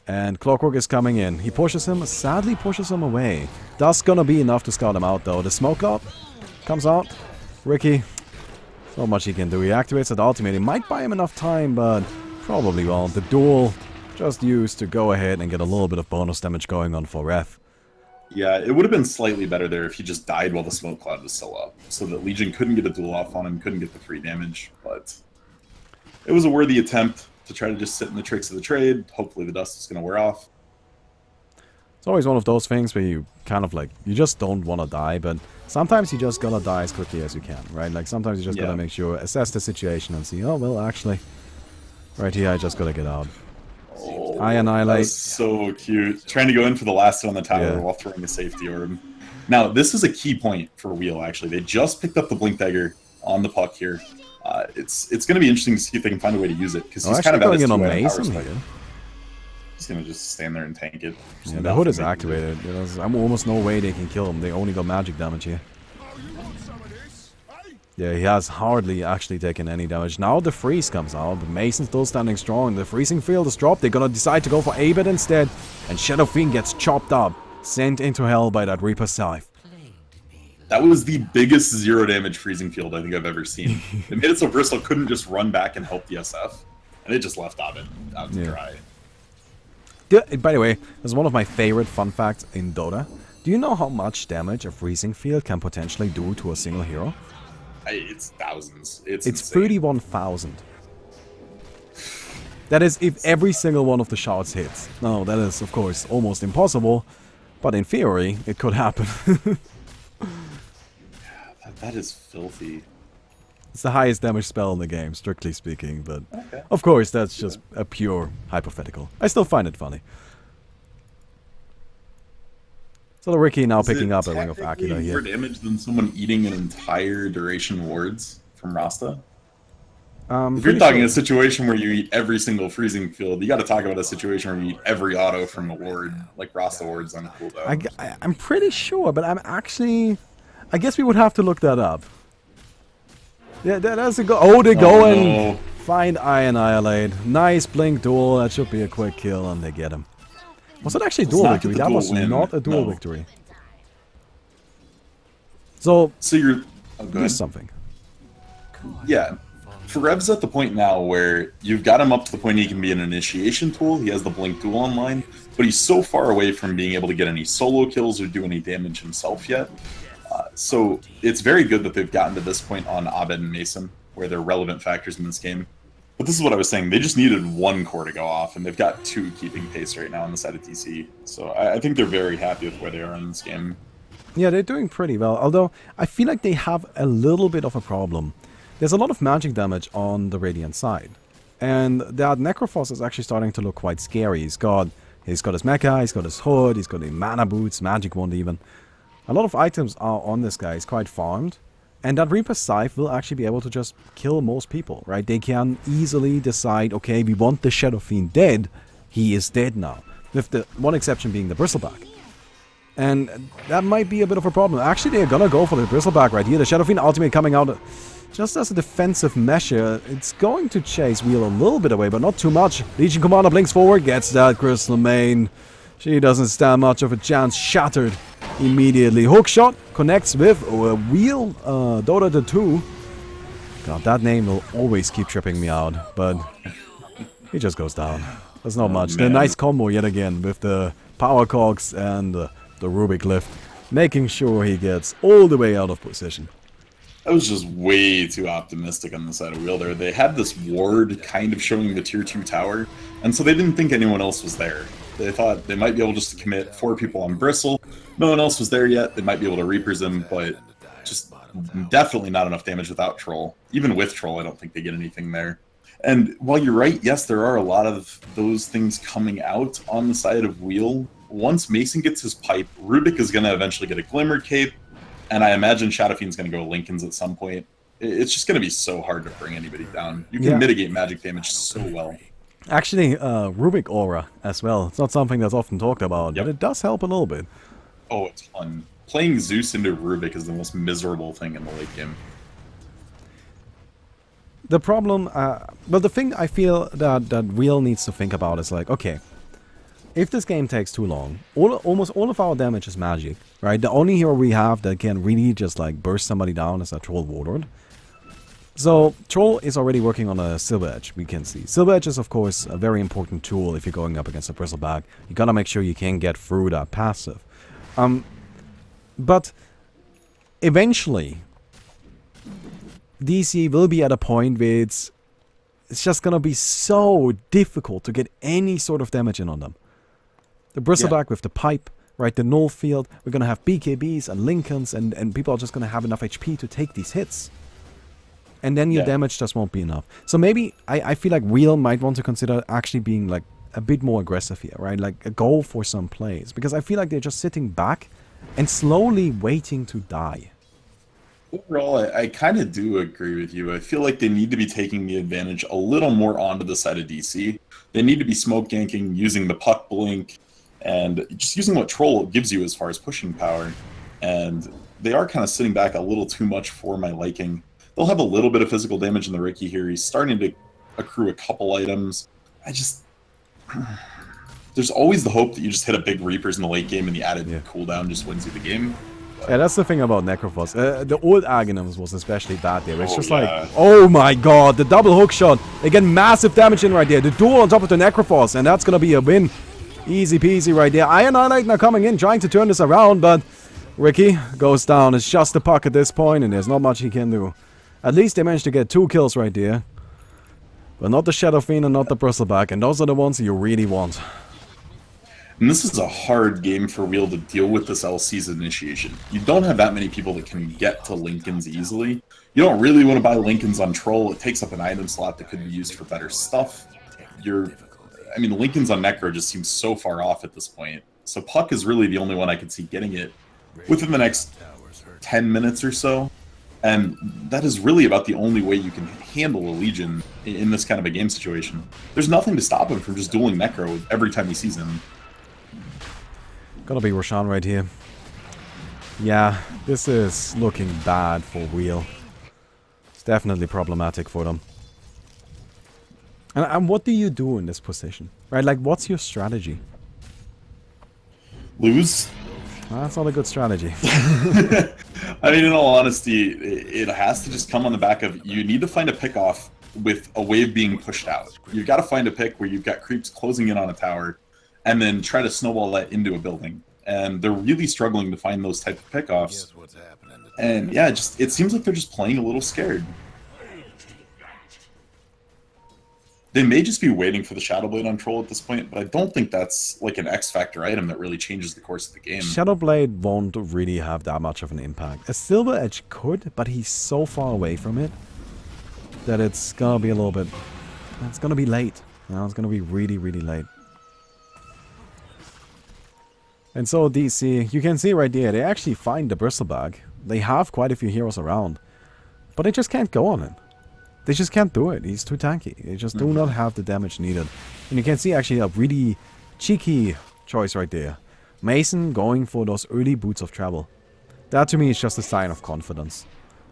And Clockwork is coming in. He pushes him, sadly pushes him away. That's gonna be enough to scout him out though. The smoke up comes out. Ricky, not much he can do. He activates that ultimate. It might buy him enough time, but probably won't. The duel just used to go ahead and get a little bit of bonus damage going on for Ref. Yeah, it would have been slightly better there if he just died while the smoke cloud was still up, so that Legion couldn't get a duel off on him, couldn't get the free damage, but it was a worthy attempt to try to just sit in the tricks of the trade. Hopefully the dust is going to wear off. It's always one of those things where you kind of like, you just don't want to die, but sometimes you just gotta die as quickly as you can, right? Like sometimes you just gotta make sure, assess the situation and see, oh, well, actually, right here I just gotta get out. Oh, I annihilate. That was so cute. Trying to go in for the last hit on the tower while throwing a safety orb. Now, this is a key point for Wheel, actually. They just picked up the Blink Dagger on the Puck here. It's going to be interesting to see if they can find a way to use it, because he's kind of at his going on power Mason spike. here. He's going to just stand there and tank it. Yeah, the hood is activated. There's almost no way they can kill him. They only got magic damage here. Yeah, he has hardly actually taken any damage. Now the freeze comes out, but Mason's still standing strong. The freezing field is dropped. They're gonna decide to go for Abed instead. And Shadow Fiend gets chopped up, sent into hell by that Reaper Scythe. That was the biggest 0 damage freezing field I think I've ever seen. It made it so Bristle couldn't just run back and help the SF. And it just left Abed out to dry. By the way, there's one of my favorite fun facts in Dota. Do you know how much damage a freezing field can potentially do to a single hero? It's thousands. It's 31,000. That is if every single one of the shots hits. No, that is, of course, almost impossible. But in theory, it could happen. That is filthy. It's the highest damage spell in the game, strictly speaking. But, of course, that's just a pure hypothetical. I still find it funny. So the Ricky now picking up a Ring of Aquila here. More damage than someone eating an entire duration wards from Rasta? If you're talking a situation where you eat every single freezing field, you got to talk about a situation where you eat every auto from a ward, like Rasta wards on cooldown. I'm pretty sure, but I'm actually... I guess we would have to look that up. Yeah, that's a go. Oh, they go and find I Annihilate. Nice blink duel. That should be a quick kill, and they get him. Was it actually a duel victory? That was not a duel victory. So you're... here's something. Yeah. Forev's at the point now where you've got him up to the point he can be an initiation tool. He has the blink duel online, but he's so far away from being able to get any solo kills or do any damage himself yet. So it's very good that they've gotten to this point on Abed and Mason, where they're relevant factors in this game. But this is what I was saying. They just needed 1 core to go off, and they've got 2 keeping pace right now on the side of TC. So I think they're very happy with where they are in this game. Yeah, they're doing pretty well. Although, I feel like they have a little bit of a problem. There's a lot of magic damage on the Radiant side. And that Necrophos is actually starting to look quite scary. He's got his mecha, he's got his hood, he's got the mana boots, magic wand even. A lot of items are on this guy. He's quite farmed. And that Reaper Scythe will actually be able to just kill most people, right? They can easily decide, okay, we want the Shadow Fiend dead. He is dead now. With the one exception being the Bristleback. And that might be a bit of a problem. Actually, they're gonna go for the Bristleback right here. The Shadow Fiend ultimate coming out. just as a defensive measure, it's going to chase Wheel a little bit away, but not too much. Legion Commander blinks forward, gets that Crystal Main. She doesn't stand much of a chance, shattered immediately. Hook shot connects with Wheel, Dota the 2. God, that name will always keep tripping me out, but he just goes down. There's not much. The nice combo yet again with the power cogs and the Rubik lift, making sure he gets all the way out of position. I was just way too optimistic on the side of Wheel there. They had this ward kind of showing the tier 2 tower, and so they didn't think anyone else was there. They thought they might be able just to commit 4 people on Bristle. No one else was there yet. They might be able to Reapers him, but just definitely not enough damage without Troll. Even with Troll, I don't think they get anything there. And while you're right, yes, there are a lot of those things coming out on the side of Wheel. Once Mason gets his pipe, Rubik is going to eventually get a Glimmer Cape, and I imagine Shadow Fiend's going to go Linken's at some point. It's just going to be so hard to bring anybody down. You can mitigate magic damage so well. Actually, Rubik Aura as well. It's not something that's often talked about, but it does help a little bit. Oh, it's fun. Playing Zeus into Rubik is the most miserable thing in the late game. The problem, well, the thing I feel that Wheel needs to think about is like, okay, if this game takes too long, almost all of our damage is magic, right? The only hero we have that can really just like burst somebody down is a Troll Warlord. So, Troll is already working on a Silver Edge, we can see. Silver Edge is, of course, a very important tool if you're going up against a Bristleback. You gotta make sure you can get through that passive. But eventually, DC will be at a point where it's just gonna be so difficult to get any sort of damage in on them. The Bristleback with the pipe, right, the null field, we're gonna have BKBs and Lincolns, and people are just gonna have enough HP to take these hits. And then your damage just won't be enough. So maybe I feel like Wheel might want to consider actually being like a bit more aggressive here, right? Like go for some plays. Because I feel like they're just sitting back and slowly waiting to die. Overall, I kind of do agree with you. I feel like they need to be taking the advantage a little more onto the side of DC. They need to be smoke ganking, using the puck blink, and just using what Troll gives you as far as pushing power. And they are kind of sitting back a little too much for my liking. They'll have a little bit of physical damage in the Ricky here. He's starting to accrue a couple items. There's always the hope that you just hit a big Reapers in the late game and the added cooldown just wins you the game. Yeah, that's the thing about Necrophos. The old Aghanims was especially bad there. It's just like, oh my god, the double hook shot. They get massive damage in right there. The duel on top of the Necrophos, and that's gonna be a win. Easy peasy right there. Iron Knight now coming in, trying to turn this around, but Ricky goes down. It's just the puck at this point, and there's not much he can do. At least they managed to get 2 kills right there. But not the Shadow Fiend and not the Bristleback, and those are the ones you really want. And this is a hard game for Wheel to deal with this LC's initiation. You don't have that many people that can get to Lincolns easily. You don't really want to buy Lincolns on Troll. It takes up an item slot that could be used for better stuff. I mean, Lincolns on Necro just seems so far off at this point. So Puck is really the only one I could see getting it within the next 10 minutes or so. And that is really about the only way you can handle a Legion in this kind of a game situation. There's nothing to stop him from just dueling Necro every time he sees him. Gotta be Roshan right here. Yeah, this is looking bad for Wheel. It's definitely problematic for them. And what do you do in this position? Right, like what's your strategy? Lose? That's not a good strategy. I mean, in all honesty, it has to just come on the back of, you need to find a pick off with a wave being pushed out. You've got to find a pick where you've got creeps closing in on a tower, and then try to snowball that into a building. And they're really struggling to find those type of pickoffs. And yeah, it seems like they're just playing a little scared. They may just be waiting for the Shadow Blade on Troll at this point, but I don't think that's like an X-Factor item that really changes the course of the game. Shadow Blade won't really have that much of an impact. A Silver Edge could, but he's so far away from it that it's gonna be a little bit... It's gonna be late. You know, it's gonna be really, really late. And so DC, you can see right there, they actually find the Bristleback. They have quite a few heroes around, but they just can't go on it. They just can't do it. He's too tanky. They just do not have the damage needed. And you can see actually a really cheeky choice right there. Mason going for those early boots of travel. That to me is just a sign of confidence.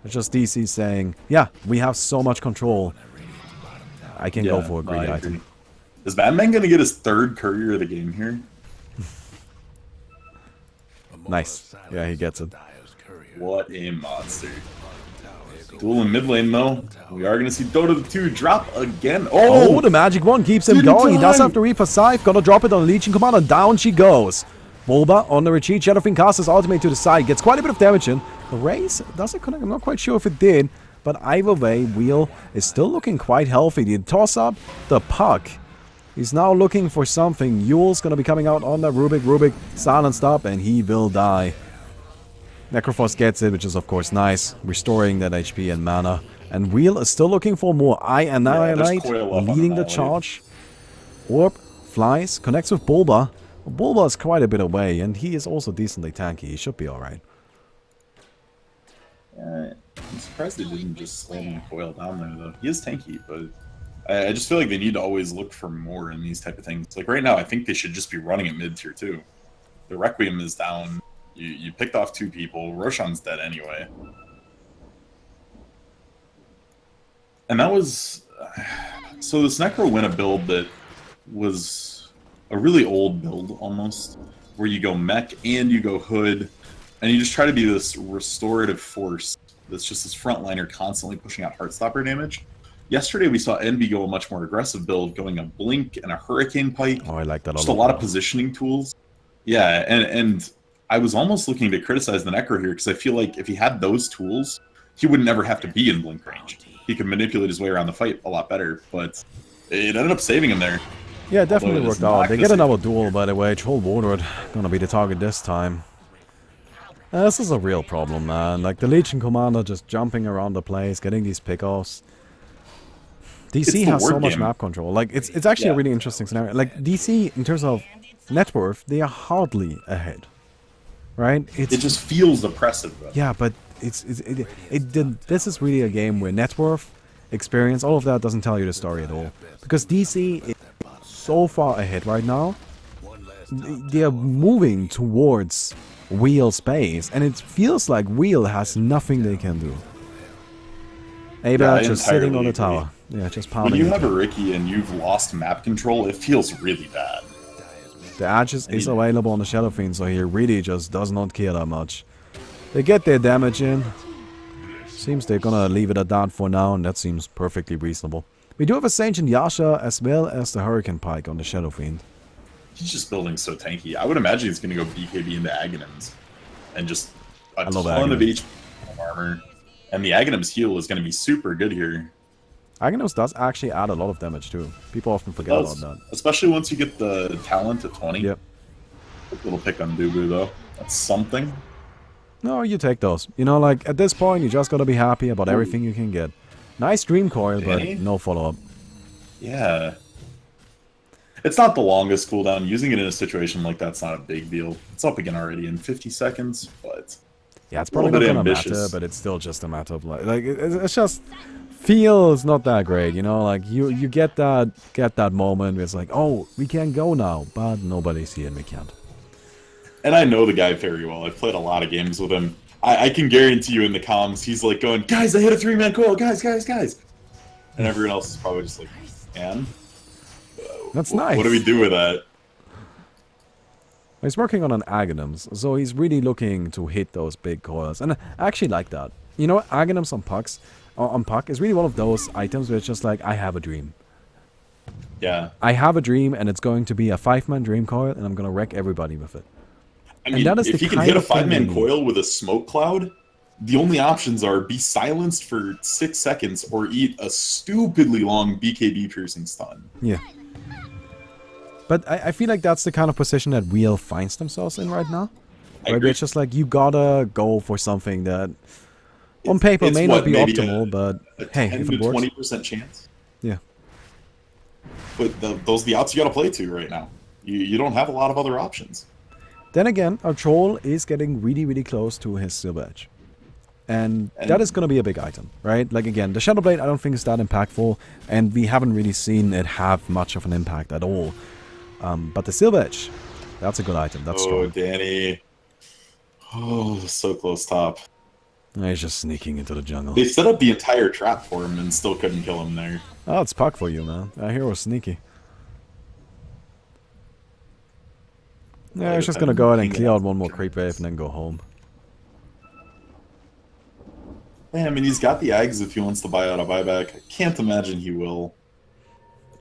It's just DC saying, yeah, we have so much control. I can go for a greedy item. Is Batman going to get his 3rd courier of the game here? Nice. Yeah, he gets it. What a monster. Duel in mid lane, though. We are going to see Dota the 2 drop again. Oh, the magic one keeps him going. He does have to Reaper Scythe. Gonna drop it on Legion Commander. Down she goes. Bulba on the retreat. Shadowfiend casts his ultimate to the side. Gets quite a bit of damage in. The race, does it connect? I'm not quite sure if it did. But either way, Wheel is still looking quite healthy. The toss-up, the puck. He's now looking for something. Yule's gonna be coming out on the Rubik. Rubik silenced up, and he will die. Necrophos gets it, which is of course nice. Restoring that HP and mana. And Wheel is still looking for more. Annihilate, leading the charge. Orb flies, connects with Bulba. Bulba is quite a bit away, and he is also decently tanky. He should be alright. I'm surprised they didn't just slam Coil down there, though. He is tanky, but I just feel like they need to always look for more in these type of things. Like right now, I think they should just be running at mid tier too. The Requiem is down. You picked off 2 people. Roshan's dead anyway. And that was... So this Necro win a build that was a really old build, almost, where you go mech and you go hood, and you just try to be this restorative force that's just this frontliner constantly pushing out Heartstopper damage. Yesterday we saw Envy go a much more aggressive build, going a Blink and a Hurricane Pike. Oh, I like that. Just a lot of positioning tools. Yeah, and I was almost looking to criticize the Necro here, because I feel like if he had those tools, he would never have to be in Blink range. He could manipulate his way around the fight a lot better, but it ended up saving him there. Yeah, it definitely worked out. They get another duel, by the way. Troll Warlord gonna be the target this time. This is a real problem, man. Like, the Legion Commander just jumping around the place, getting these pickoffs. DC has so much map control. Like, it's actually a really interesting scenario. Like, DC, in terms of net worth, they are hardly ahead. Right? It just feels oppressive, though. Yeah, but this is really a game where net worth, experience, all of that doesn't tell you the story at all. Because DC is so far ahead right now. They are moving towards Wheel space, and it feels like Wheel has nothing they can do. Aba just sitting on the tower. Yeah, just pounding. When you have a Ricky and you've lost map control, it feels really bad. The Aegis is available on the Shadow Fiend, so he really just does not care that much. They get their damage in. Seems they're gonna leave it at that for now, and that seems perfectly reasonable. We do have a Saint Yasha as well as the Hurricane Pike on the Shadow Fiend. He's just building so tanky. I would imagine he's going to go BKB into Aghanims. And just a ton of HP armor. And the Aghanim's heal is going to be super good here. Aghanims does actually add a lot of damage too. People often forget about that. Especially once you get the talent at 20. Yep. Little pick on Dubu though. That's something. No, you take those. You know, like, at this point, you just got to be happy about everything you can get. Nice Dream Coil, but no follow-up. Yeah. It's not the longest cooldown. Using it in a situation like that's not a big deal. It's up again already in 50 seconds, but... Yeah, it's probably not gonna matter, but it's still just a matter of, like it's just... feels not that great, you know? Like, you get that moment where it's like, oh, we can go now, but nobody's here and we can't. And I know the guy very well. I've played a lot of games with him. I can guarantee you in the comms, he's like going, guys, I hit a 3-man coil, guys. And everyone else is probably just like, and? That's nice. What do we do with that? He's working on an Aghanims, so he's really looking to hit those big coils. And I actually like that. You know what? Aghanims on Puck is really one of those items where it's just like, I have a dream. Yeah. I have a dream, and it's going to be a 5-man dream coil, and I'm going to wreck everybody with it. I mean, if you can hit a 5-man coil with a smoke cloud, the only options are be silenced for 6 seconds or eat a stupidly long BKB piercing stun. Yeah. But I feel like that's the kind of position that Wheel finds themselves in right now. Where it's just like, you gotta go for something that on paper may not be optimal, but hey, if it works. 20% chance. Yeah. But those are the outs you gotta play to right now. You don't have a lot of other options. Then again, our Troll is getting really, really close to his Silver Edge. And that is going to be a big item, right? Like, again, the Shadow Blade I don't think is that impactful, and we haven't really seen it have much of an impact at all. But the Silver Edge, that's a good item. That's strong. Danny. Oh, so close top. He's just sneaking into the jungle. They set up the entire trap for him and still couldn't kill him there. Oh, it's Puck for you, man. That hero was sneaky. Yeah, he's just gonna go ahead and clear out one more creep wave and then go home. Yeah, I mean, he's got the Ags if he wants to buy out a buyback. I can't imagine he will.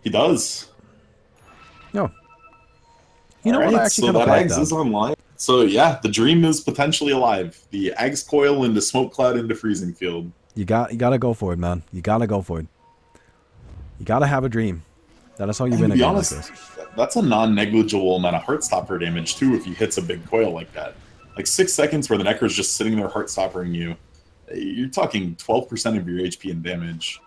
He does. No. You know what? I actually so kind of that like Ags that. is online. So yeah, the dream is potentially alive. The Ags coil into smoke cloud into freezing field. You gotta go for it, man. You gotta go for it. You gotta have a dream. That is how you win a To be game honest, like this. that's a non-negligible amount of Heartstopper damage too if he hits a big coil like that. Like 6 seconds where the Necro's just sitting there Heartstoppering you. You're talking 12% of your HP and damage.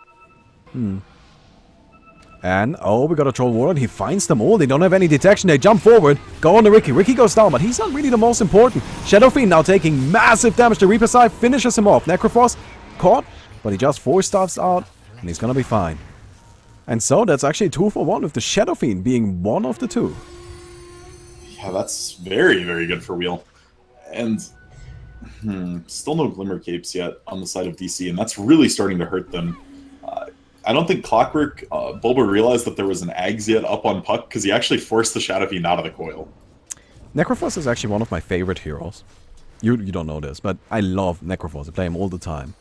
And, oh, we got a Troll Warlord. He finds them all. They don't have any detection. They jump forward. Go on to Ricky. Ricky goes down, but he's not really the most important. Shadow Fiend now taking massive damage. The Reaper side finishes him off. Necrophos caught, but he just 4-stars out, and he's gonna be fine. And so, that's actually 2 for 1 with the Shadow Fiend being one of the 2. Yeah, that's very, very good for Wheel. And still no Glimmer Capes yet on the side of DC, and that's really starting to hurt them. I don't think Clockwork Bulba realized that there was an Ags yet up on Puck, because he actually forced the Shadow Fiend out of the coil. Necrophos is actually one of my favorite heroes. You don't know this, but I love Necrophos. I play him all the time.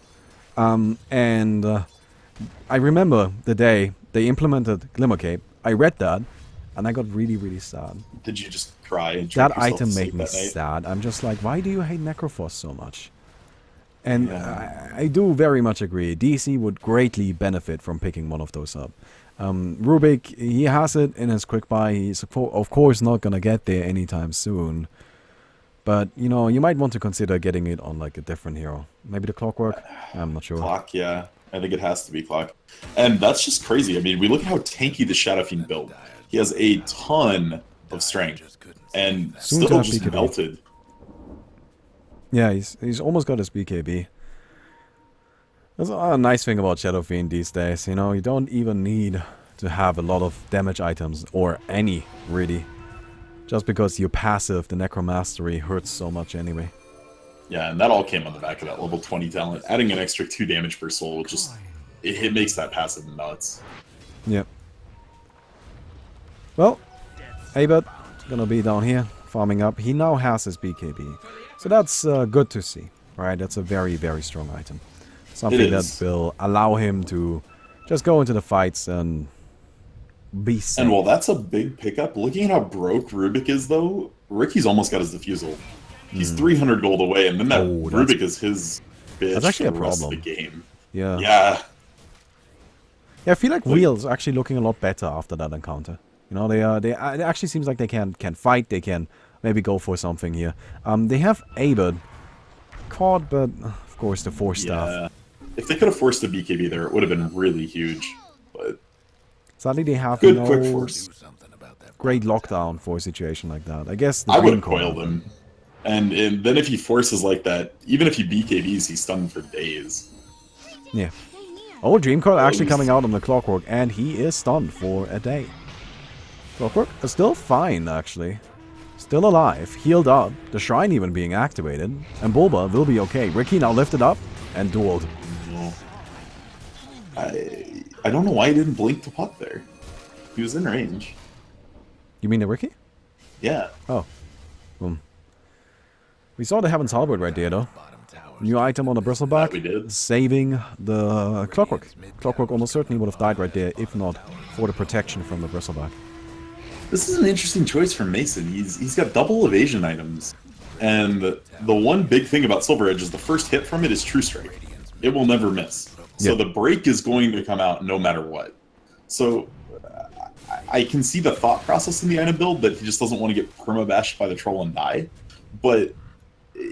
I remember the day they implemented Glimmer Cape. I read that, and I got really, really sad. Did you just cry and drink That yourself item to made sleep me that night? sad. I'm just like, why do you hate Necrophos so much? And Yeah. I do very much agree. DC would greatly benefit from picking one of those up. Rubik, he has it in his quick buy. He's of course not gonna get there anytime soon. But, you know, you might want to consider getting it on like a different hero. Maybe the Clockwork? I'm not sure. Clock, yeah. I think it has to be Clock. And that's just crazy. I mean, we look at how tanky the Shadow Fiend build. He has a ton of strength. And Soon to still have just BKB. melted. Yeah, he's almost got his BKB. That's a nice thing about Shadow Fiend these days, you know, you don't even need to have a lot of damage items, or any, really. Just because your passive, the Necromastery, hurts so much anyway. Yeah, and that all came on the back of that level 20 talent. Adding an extra 2 damage per soul, just it makes that passive nuts. Yep. Well, Abed gonna be down here, farming up. He now has his BKB. So that's good to see, right? That's a very, very strong item. Something that will allow him to just go into the fights and be safe. And while that's a big pickup, looking at how broke Rubik is, though, Ricky's almost got his defusal. He's 300 gold away, and then that Rubik is his bitch that's actually for the a rest of the problem. game. Yeah. Yeah. Yeah, I feel like Wheel's actually looking a lot better after that encounter. You know, it actually seems like they can fight. They can maybe go for something here. They have Abed caught, but of course the 4-star. Yeah. If they could have forced a BKB there, it would have been really huge. But Sadly, they have good no quick force. great lockdown for a situation like that. I guess the I would Dream have coiled him. And then if he forces like that, even if he BKBs, he's stunned for days. Yeah. Oh, Dream Coil actually coming out on the Clockwork, and he is stunned for a day. Clockwork is still fine, actually. Still alive, healed up, the Shrine even being activated, and Bulba will be okay. Ricky now lifted up and dueled. I don't know why he didn't blink to Puck there. He was in range. You mean the Ricky? Yeah. Oh. We saw the Heaven's Halberd right there, though. New item on the Bristleback. We did. Saving the Clockwork. Clockwork almost certainly would have died right there, if not for the protection from the Bristleback. This is an interesting choice for Mason. He's got double evasion items. And the one big thing about Silver Edge is the first hit from it is True Strike. It will never miss. So the break is going to come out no matter what. So I can see the thought process in the item build that he just doesn't want to get perma-bashed by the troll and die. But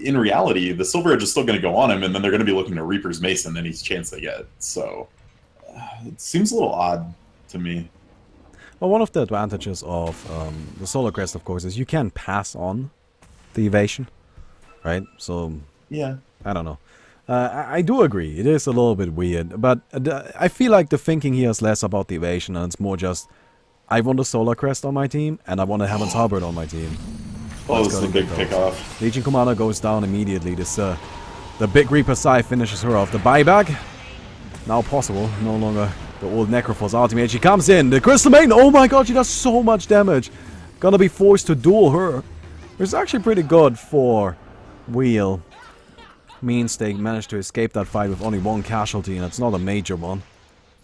in reality, the Silver Edge is still going to go on him, and then they're going to be looking to Reaper's Mason any chance they get. So it seems a little odd to me. Well, one of the advantages of the Solar Crest, of course, is you can pass on the evasion, right? So, yeah, I don't know. I do agree. It is a little bit weird, but I feel like the thinking here is less about the evasion, and it's more just, I want a Solar Crest on my team, and I want a Heaven's Halberd on my team. Oh, this is a big pickoff. Legion Commander goes down immediately. This The big Reaper Scythe finishes her off. The buyback, now possible. No longer the old Necrophos ultimate. She comes in. The Crystal Maiden. Oh my god, she does so much damage. Gonna be forced to duel her. Which is actually pretty good for Wheel. Means they managed to escape that fight with only one casualty, and it's not a major one.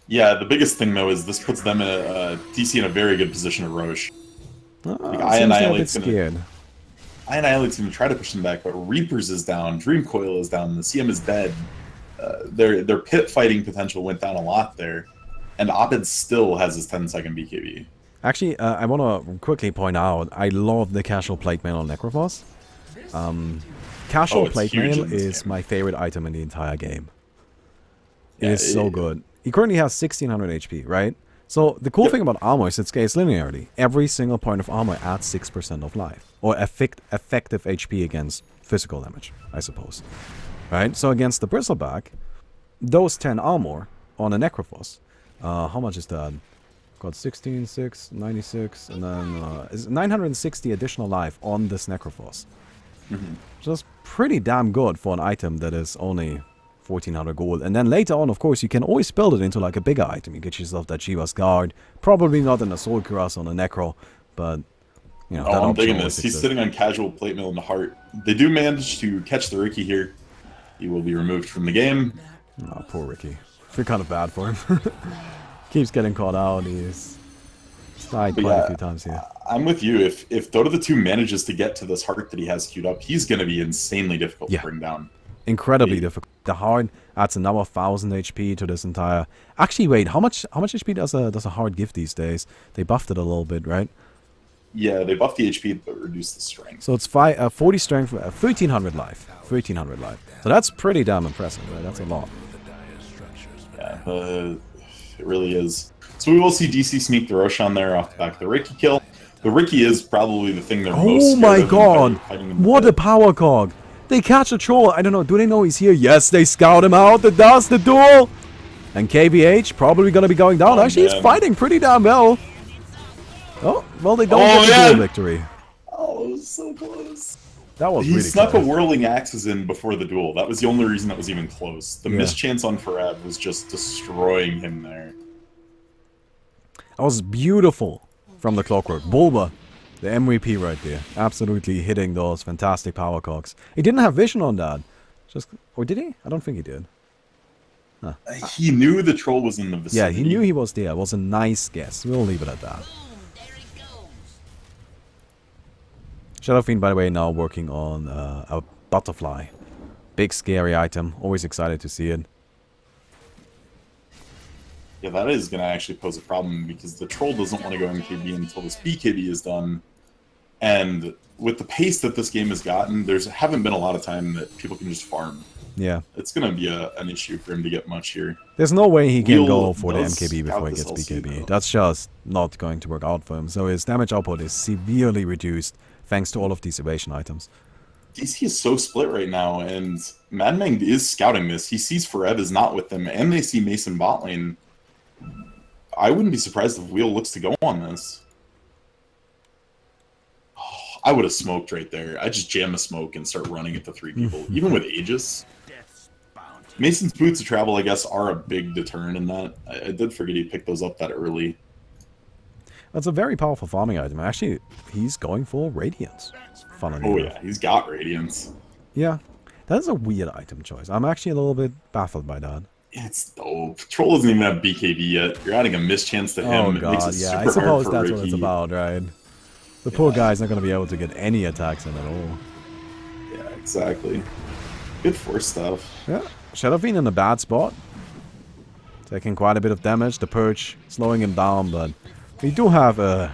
Yeah, the biggest thing though is this puts them in DC in a very good position to Roche. Like, Annihilate's gonna try to push them back, but Reapers is down, Dream Coil is down, the CM is dead. Their pit fighting potential went down a lot there, and Abed still has his 10-second BKB. Actually, I want to quickly point out, I love the casual plate mail on Necrophos. Casual plate mail is my favorite item in the entire game. It is so good. He currently has 1600 HP, right? So the cool thing about armor is it scales linearly. Every single point of armor adds 6% of life. Or effective HP against physical damage, I suppose. Right? So against the Bristleback, those 10 armor on a Necrophos. How much is that? Got 16, 6, 96, and then is 960 additional life on this Necrophos. Just pretty damn good for an item that is only 1400 gold. And then later on, of course, you can always build it into like a bigger item. You get yourself that Shiva's Guard. Probably not an Assault Cuirass on a Necro, but you know. Oh, I'm digging this. He's sitting on casual plate mail in the heart. They do manage to catch the Ricky here. He will be removed from the game. Oh, poor Ricky. I feel kind of bad for him. Keeps getting caught out. He's died quite a few times here. I'm with you. If Dota the 2 manages to get to this heart that he has queued up, he's going to be insanely difficult to bring down. Incredibly difficult. The heart adds another 1000 HP to this entire. Actually, wait, how much HP does a heart give these days? They buffed it a little bit, right? Yeah, they buffed the HP but reduced the strength. So it's 40 strength, 1300 life. 1300 life. So that's pretty damn impressive, right? That's a lot. Yeah, it really is. So we will see DC sneak the Roshan there off the back of the Ricky kill. The Ricky is probably the thing they're most scared of. Oh my god! What a power cog! They catch a troll. I don't know. Do they know he's here? Yes, they scout him out. It does the duel. And KBH probably going to be going down. Actually, he's fighting pretty damn well. Oh, well, they don't get the duel victory. Oh, it was so close. That was he really snuck close. A Whirling Axes in before the duel. That was the only reason that was even close. The mischance on Farad was just destroying him there. That was beautiful from the Clockwork. Bulba, the MVP right there. Absolutely hitting those fantastic power cogs. He didn't have vision on that. Or did he? I don't think he did. Huh. He knew the troll was in the vicinity. Yeah, he knew he was there. It was a nice guess. We'll leave it at that. Shadow Fiend, by the way, now working on a butterfly. Big scary item. Always excited to see it. Yeah, that is going to actually pose a problem because the troll doesn't want to go MKB until this BKB is done. And with the pace that this game has gotten, haven't been a lot of time that people can just farm. Yeah. It's going to be an issue for him to get much here. There's no way he can go for the MKB before he gets BKB. That's just not going to work out for him. So his damage output is severely reduced thanks to all of these evasion items. DC is so split right now, and Mad Meng is scouting this. He sees Farev is not with them, and they see Mason bot lane. I wouldn't be surprised if Wheel looks to go on this. Oh, I would have smoked right there. I just jam a smoke and start running at the 3 people, even with Aegis. Mason's boots of travel, I guess, are a big deterrent in that. I did forget he picked those up that early. That's a very powerful farming item. Actually, he's going for Radiance. Oh yeah, he's got Radiance. Yeah, that's a weird item choice. I'm actually a little bit baffled by that. It's dope. Troll doesn't even have BKB yet. You're adding a mischance to him. Oh god, yeah, I suppose that's what it's about, right? The poor guy's not going to be able to get any attacks in at all. Yeah, exactly. Good force stuff. Yeah, Shadow Fiend in a bad spot. Taking quite a bit of damage. The Purge slowing him down, but we do have a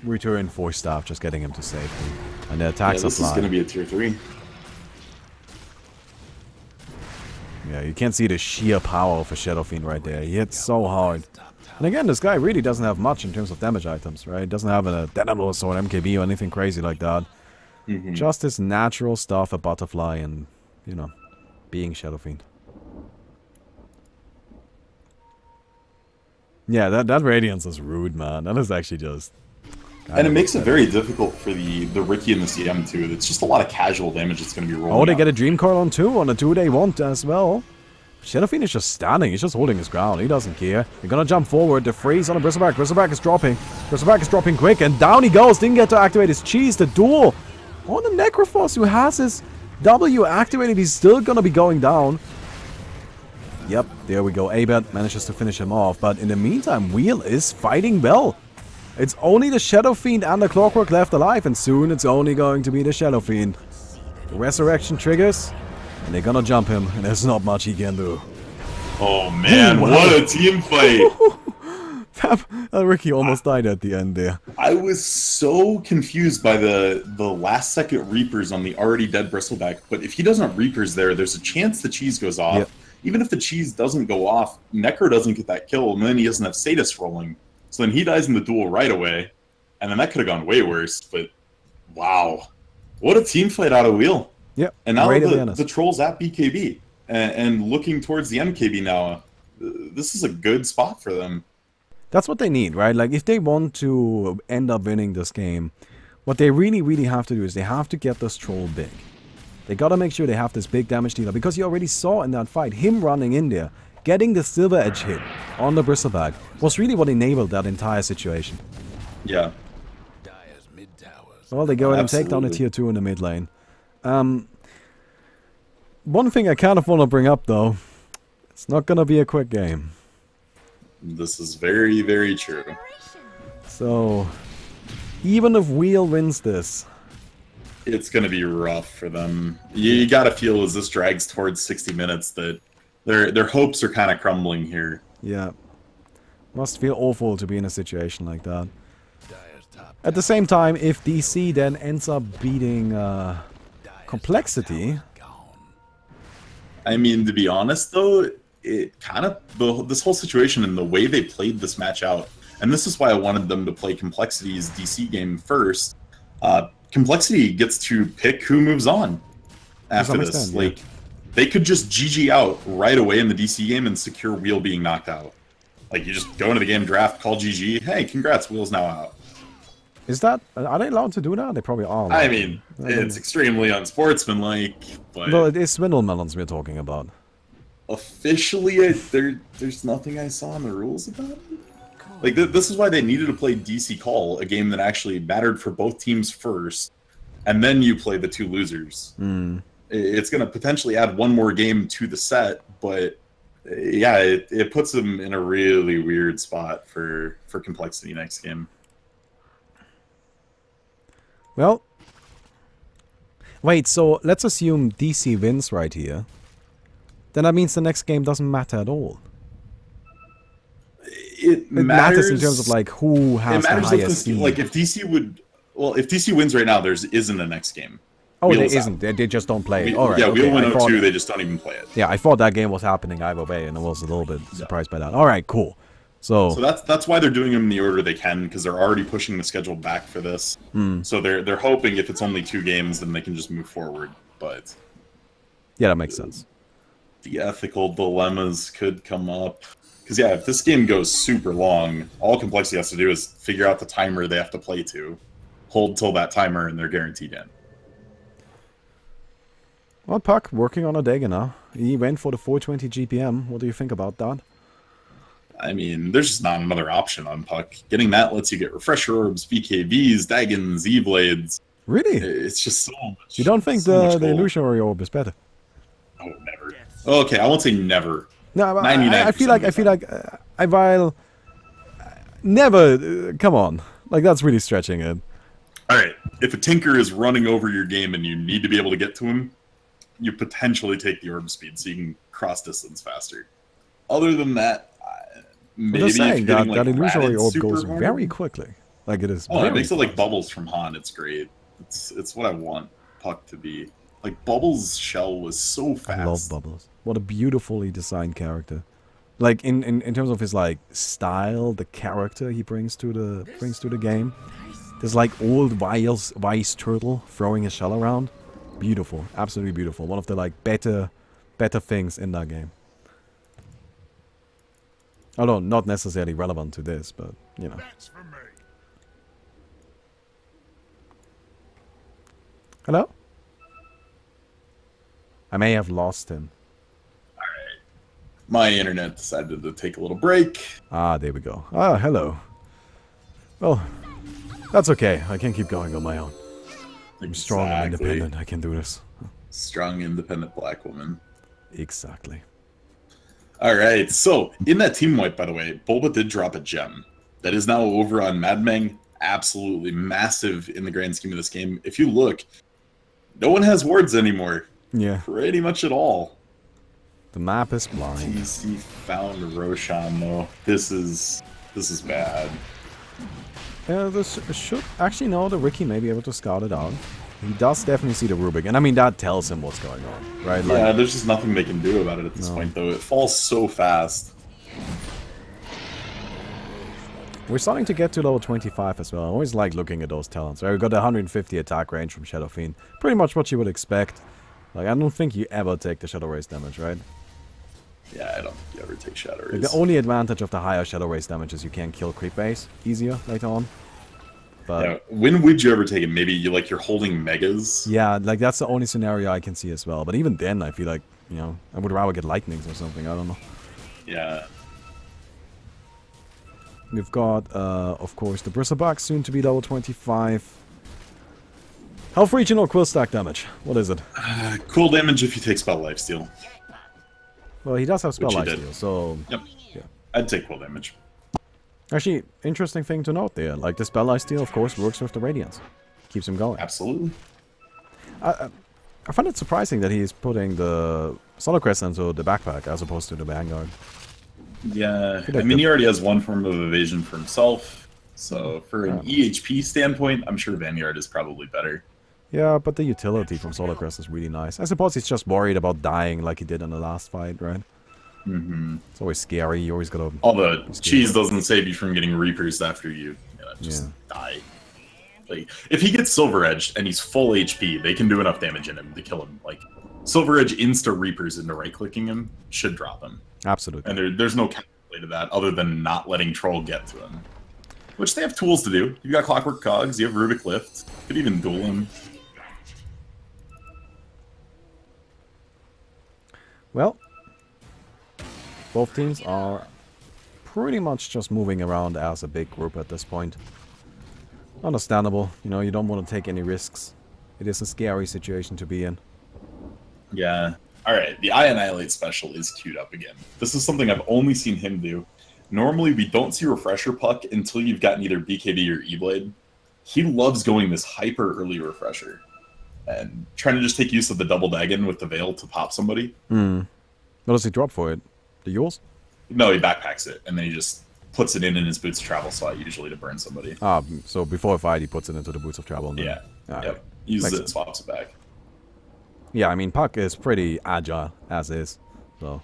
return force staff just getting him to safety. And the attacks are this is going to be a tier 3. Yeah, you can't see the sheer power of a Shadow Fiend right there. He hits so hard. And again, this guy really doesn't have much in terms of damage items, right? He doesn't have a Daedalus or an MKB or anything crazy like that. Just his natural stuff, a butterfly, and, you know, being Shadow Fiend. Yeah, that Radiance is rude, man. That is actually just And it makes it very difficult for the Ricky and the CM too. It's just a lot of casual damage that's going to be rolling. Oh, they get a Dream Coil on 2, on a 2 they want as well. Shadow Fiend is just standing, he's just holding his ground, he doesn't care. They're gonna jump forward, the freeze on a Bristleback. Bristleback is dropping. Bristleback is dropping quick, and down he goes. Didn't get to activate his cheese, the duel on the Necrophos, who has his W activated. He's still gonna be going down. Yep, there we go. Abed manages to finish him off, but in the meantime, Wheel is fighting well. It's only the Shadow Fiend and the Clockwork left alive, and soon it's only going to be the Shadow Fiend. The Resurrection triggers, and they're gonna jump him, and there's not much he can do. Oh man, what a team fight! Ricky almost died at the end there. I was so confused by the last second Reapers on the already dead Bristleback, but if he doesn't Reapers there's a chance the cheese goes off. Yep. Even if the cheese doesn't go off, Necro doesn't get that kill, and then he doesn't have Sadist rolling. So then he dies in the duel right away, and then that could have gone way worse, but wow. What a team fight out of Wheel. Yep. And now the Troll's at BKB, and looking towards the MKB now. This is a good spot for them. That's what they need, right? Like, if they want to end up winning this game, what they really, really have to do is they have to get this Troll big. They gotta make sure they have this big damage dealer, because you already saw in that fight, him running in there, getting the Silver Edge hit on the Bristleback was really what enabled that entire situation. Yeah. Well, they go ahead and take down a tier 2 in the mid lane. One thing I kind of want to bring up, though, it's not gonna be a quick game. This is very, very true. So, even if Wheel wins this, it's gonna be rough for them. You gotta feel as this drags towards 60 minutes that their hopes are kind of crumbling here. Yeah. Must feel awful to be in a situation like that. At the same time, if DC then ends up beating Complexity... I mean, to be honest, though, it kind of... This whole situation and the way they played this match out, and this is why I wanted them to play Complexity's DC game first, Complexity gets to pick who moves on after this. Like, they could just GG out right away in the DC game and secure Wheel being knocked out. Like, you just go into the game draft, call GG, hey, congrats, Wheel's now out. Is that... Are they allowed to do that? They probably are. I mean, it's extremely unsportsmanlike, but... Well, it is Swindle Melons we're talking about. Officially, there's nothing I saw in the rules about it. Like, this is why they needed to play DC Call, a game that actually mattered for both teams first, and then you play the two losers. It's going to potentially add one more game to the set, but yeah, it puts them in a really weird spot for Complexity next game. Well, wait, so let's assume DC wins right here. Then that means the next game doesn't matter at all. It matters in terms of like who has the highest seed. Like if DC would, well, if DC wins right now, there isn't a next game. Oh, Wheel's there isn't. They just don't play it. All right. Yeah, okay. Wheel win 0-2. They just don't even play it. Yeah, I thought that game was happening either way, and I was a little bit surprised by that. All right, cool. So that's why they're doing them in the order they can, because they're already pushing the schedule back for this. So they're hoping if it's only 2 games, then they can just move forward. But yeah, that makes sense. The ethical dilemmas could come up. Because yeah, if this game goes super long, all Complexity has to do is figure out the timer they have to play to, hold till that timer, and they're guaranteed in. Well, Puck working on a Dagana. He went for the 420 GPM. What do you think about that? I mean, there's just not another option on Puck. Getting that lets you get Refresher Orbs, BKBs, Dagons, E-Blades. Really? It's just so much. You don't think the Illusionary Orb is better? Oh, never. Okay, I won't say never. No, I feel like while never. Come on, like that's really stretching it. All right, if a Tinker is running over your game and you need to be able to get to him, you potentially take the orb speed so you can cross distance faster. Other than that, maybe if you're getting, like, that illusory orb goes hard, very quickly. Like it is. Oh, it makes it like Bubbles from Han. It's great. It's what I want Puck to be. Like Bubbles' shell was so fast. I love Bubbles. What a beautifully designed character. Like in terms of his like style, the character he brings to the game. There's like old wise turtle throwing his shell around. Beautiful, absolutely beautiful. One of the like better things in that game. Although not necessarily relevant to this, but you know. Hello? I may have lost him. My internet decided to take a little break. Ah, there we go. Ah, hello. Well, that's okay. I can keep going on my own. I'm strong and independent. I can do this. Strong, independent black woman. Exactly. All right. So, in that team wipe, by the way, Bulba did drop a gem. That is now over on Mad Meng. Absolutely massive in the grand scheme of this game. If you look, no one has wards anymore. Yeah. Pretty much at all. The map is blind. TC found Roshan, though. This is bad. Yeah, this should... Actually, no, the Ricky may be able to scout it out. He does definitely see the Rubik. And I mean, that tells him what's going on, right? Yeah, like, there's just nothing they can do about it at this point, though. It falls so fast. We're starting to get to level 25 as well. I always like looking at those talents. Right? We got the 150 attack range from Shadow Fiend. Pretty much what you would expect. Like, I don't think you ever take the Shadow Race damage, right? Yeah, I don't think you ever take Shadow Race. Like, the only advantage of the higher Shadow Race damage is you can kill creep base easier later on. But yeah, when would you ever take it? Maybe you're holding megas? yeah, like that's the only scenario I can see as well. But even then, I feel like, you know, I would rather get lightnings or something. I don't know. Yeah. We've got, of course, the Bristleback, soon to be level 25. Health Region or Quill Stack damage? What is it? Cool damage if you take Spell Lifesteal. Well, he does have Spell Which he Lifesteal, so... Yep. Yeah. I'd take Cool damage. Actually, interesting thing to note there. Like, the Spell Lifesteal, of course, works with the Radiance. Keeps him going. Absolutely. I find it surprising that he's putting the Solar Crest into the backpack as opposed to the Vanguard. Yeah, I mean, he already has one form of evasion for himself. So, for an EHP standpoint, I'm sure Vanguard is probably better. Yeah, but the utility from Solar Crest is really nice. I suppose he's just worried about dying like he did in the last fight, right? Mm-hmm. It's always scary. You always gotta... All the cheese doesn't save you from getting Reapers after you just die. Like, if he gets Silver Edged and he's full HP, they can do enough damage in him to kill him. Like, Silver Edge insta Reapers into right-clicking him should drop him. Absolutely. And there's no counterplay to that other than not letting Troll get to him. Which they have tools to do. You've got Clockwork Cogs, you have Rubik Lift. You could even duel him. Well, both teams are pretty much just moving around as a big group at this point. Understandable. You know, you don't want to take any risks. It is a scary situation to be in. Yeah. Alright, the Eye Annihilate special is queued up again. This is something I've only seen him do. Normally, we don't see Refresher Puck until you've gotten either BKB or E-Blade. He loves going this hyper early Refresher. And trying to just take use of the double Dagon with the Veil to pop somebody. What does he drop for it? The Yules? No, he backpacks it, and then he just puts it in his Boots of Travel slot, usually to burn somebody. Ah, so before a fight he puts it into the Boots of Travel. And then... Yeah. Yep. Uses it, swaps it back. Yeah, I mean, Puck is pretty agile, as is, so...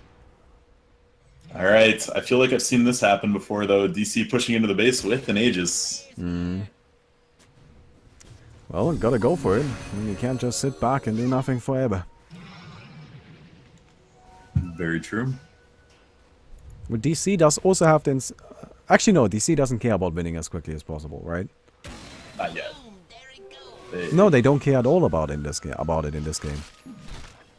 Alright, I feel like I've seen this happen before, though. DC pushing into the base with an Aegis. Well, gotta go for it. I mean, you can't just sit back and do nothing forever. Very true. But DC does also have the... Actually, no, DC doesn't care about winning as quickly as possible, right? Not yet. No, they don't care at all about it in this game.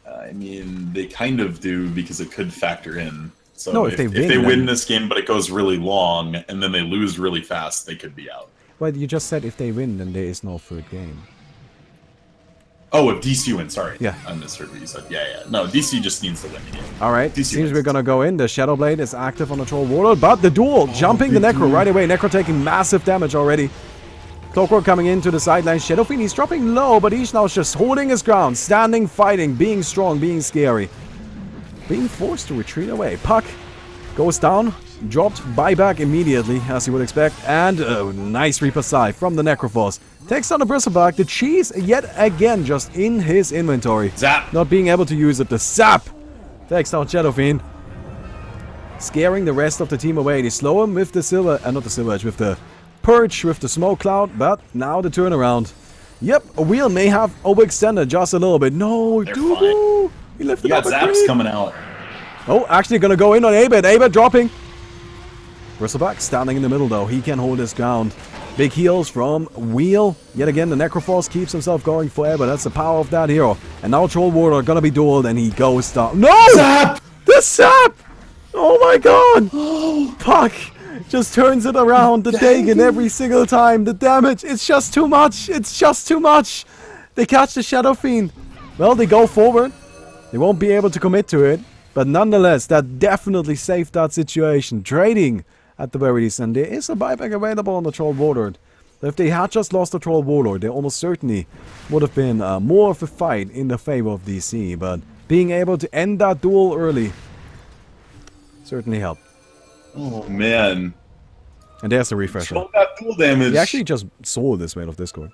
I mean, they kind of do because it could factor in. So no, if they win this game, but it goes really long, and then they lose really fast, they could be out. Well, you just said if they win, then there is no third game. Oh, if DC wins, sorry. Yeah. I misheard what you said. Yeah. No, DC just needs to win the game. Alright, DC seems wins. we're gonna go in. The Shadow Blade is active on the Troll Warlord, but the duel, jumping the Necro right away. Necro taking massive damage already. Clockwork coming into the sidelines. Shadow Fiend, he's dropping low, but he's now just holding his ground, standing, fighting, being strong, being scary. Being forced to retreat away. Puck goes down, dropped buyback immediately, as you would expect, and a nice Reaper Scythe from the Necroforce. Takes down the Bristleback, the cheese yet again just in his inventory. Zap! Not being able to use it, the Zap! Takes down Shadow Fiend. Scaring the rest of the team away. They slow him with the Silver, not the Silver Edge, with the Purge, with the Smoke Cloud, but now the turnaround. Yep, a wheel may have overextended just a little bit. No, Dubu! He lifted up a Zaps creep. coming out. Oh, actually gonna go in on Abed. Abed dropping. Bristleback standing in the middle though. He can hold his ground. Big heals from Wheel. Yet again, the Necroforce keeps himself going forever. That's the power of that hero. And now Troll Warlord gonna be dueled, and he goes down. No! Zap! The sap! Oh my god! Puck just turns it around. The Dagon every single time. The damage, it's just too much. It's just too much. They catch the Shadow Fiend. Well, they go forward. They won't be able to commit to it. But nonetheless, that definitely saved that situation. Trading at the very least. And there is a buyback available on the Troll Warlord. If they had just lost the Troll Warlord, there almost certainly would have been more of a fight in the favor of DC. But being able to end that duel early certainly helped. Oh, man. And there's the refresher. Troll got dual damage. He actually just saw this made of Discord.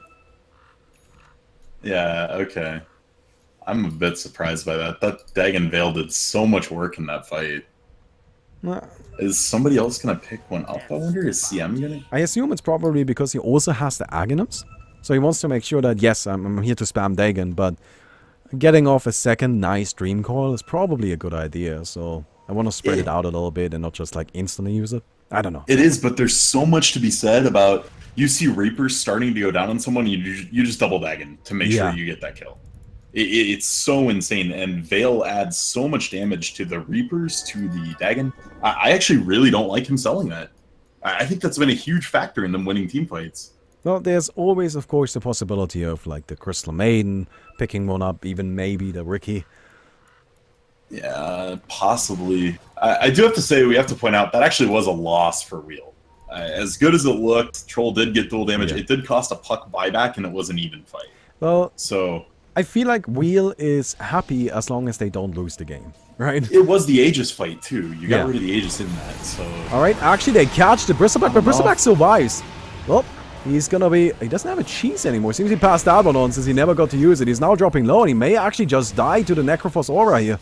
Yeah, okay. I'm a bit surprised by that. That Dagon Veil did so much work in that fight. Is somebody else going to pick one up, I wonder? Is CM going to? I assume it's probably because he also has the Aghanims. So he wants to make sure that, yes, I'm here to spam Dagon, but getting off a second nice Dream Coil is probably a good idea. So I want to spread it out a little bit and not just like instantly use it. I don't know. It is, but there's so much to be said about you see Reapers starting to go down on someone, you just double Dagon to make sure you get that kill. It's so insane, and Veil adds so much damage to the Reapers, to the Dagon. I actually really don't like him selling that. I think that's been a huge factor in them winning team fights. Well, there's always, of course, the possibility of like the Crystal Maiden picking one up, even maybe the Ricky. Yeah, possibly. I do have to say, we have to point out, that actually was a loss for Wheel. As good as it looked, Troll did get dual damage. It did cost a puck buyback, and it was an even fight. Well, so I feel like Wheel is happy as long as they don't lose the game, right? It was the Aegis fight, too. You got rid of the Aegis in that, so... Alright, actually they catch the Bristleback, but Bristleback survives. Well, he's gonna be... He doesn't have a cheese anymore. Seems he passed out on since he never got to use it. He's now dropping low, and he may actually just die to the Necrophos aura here.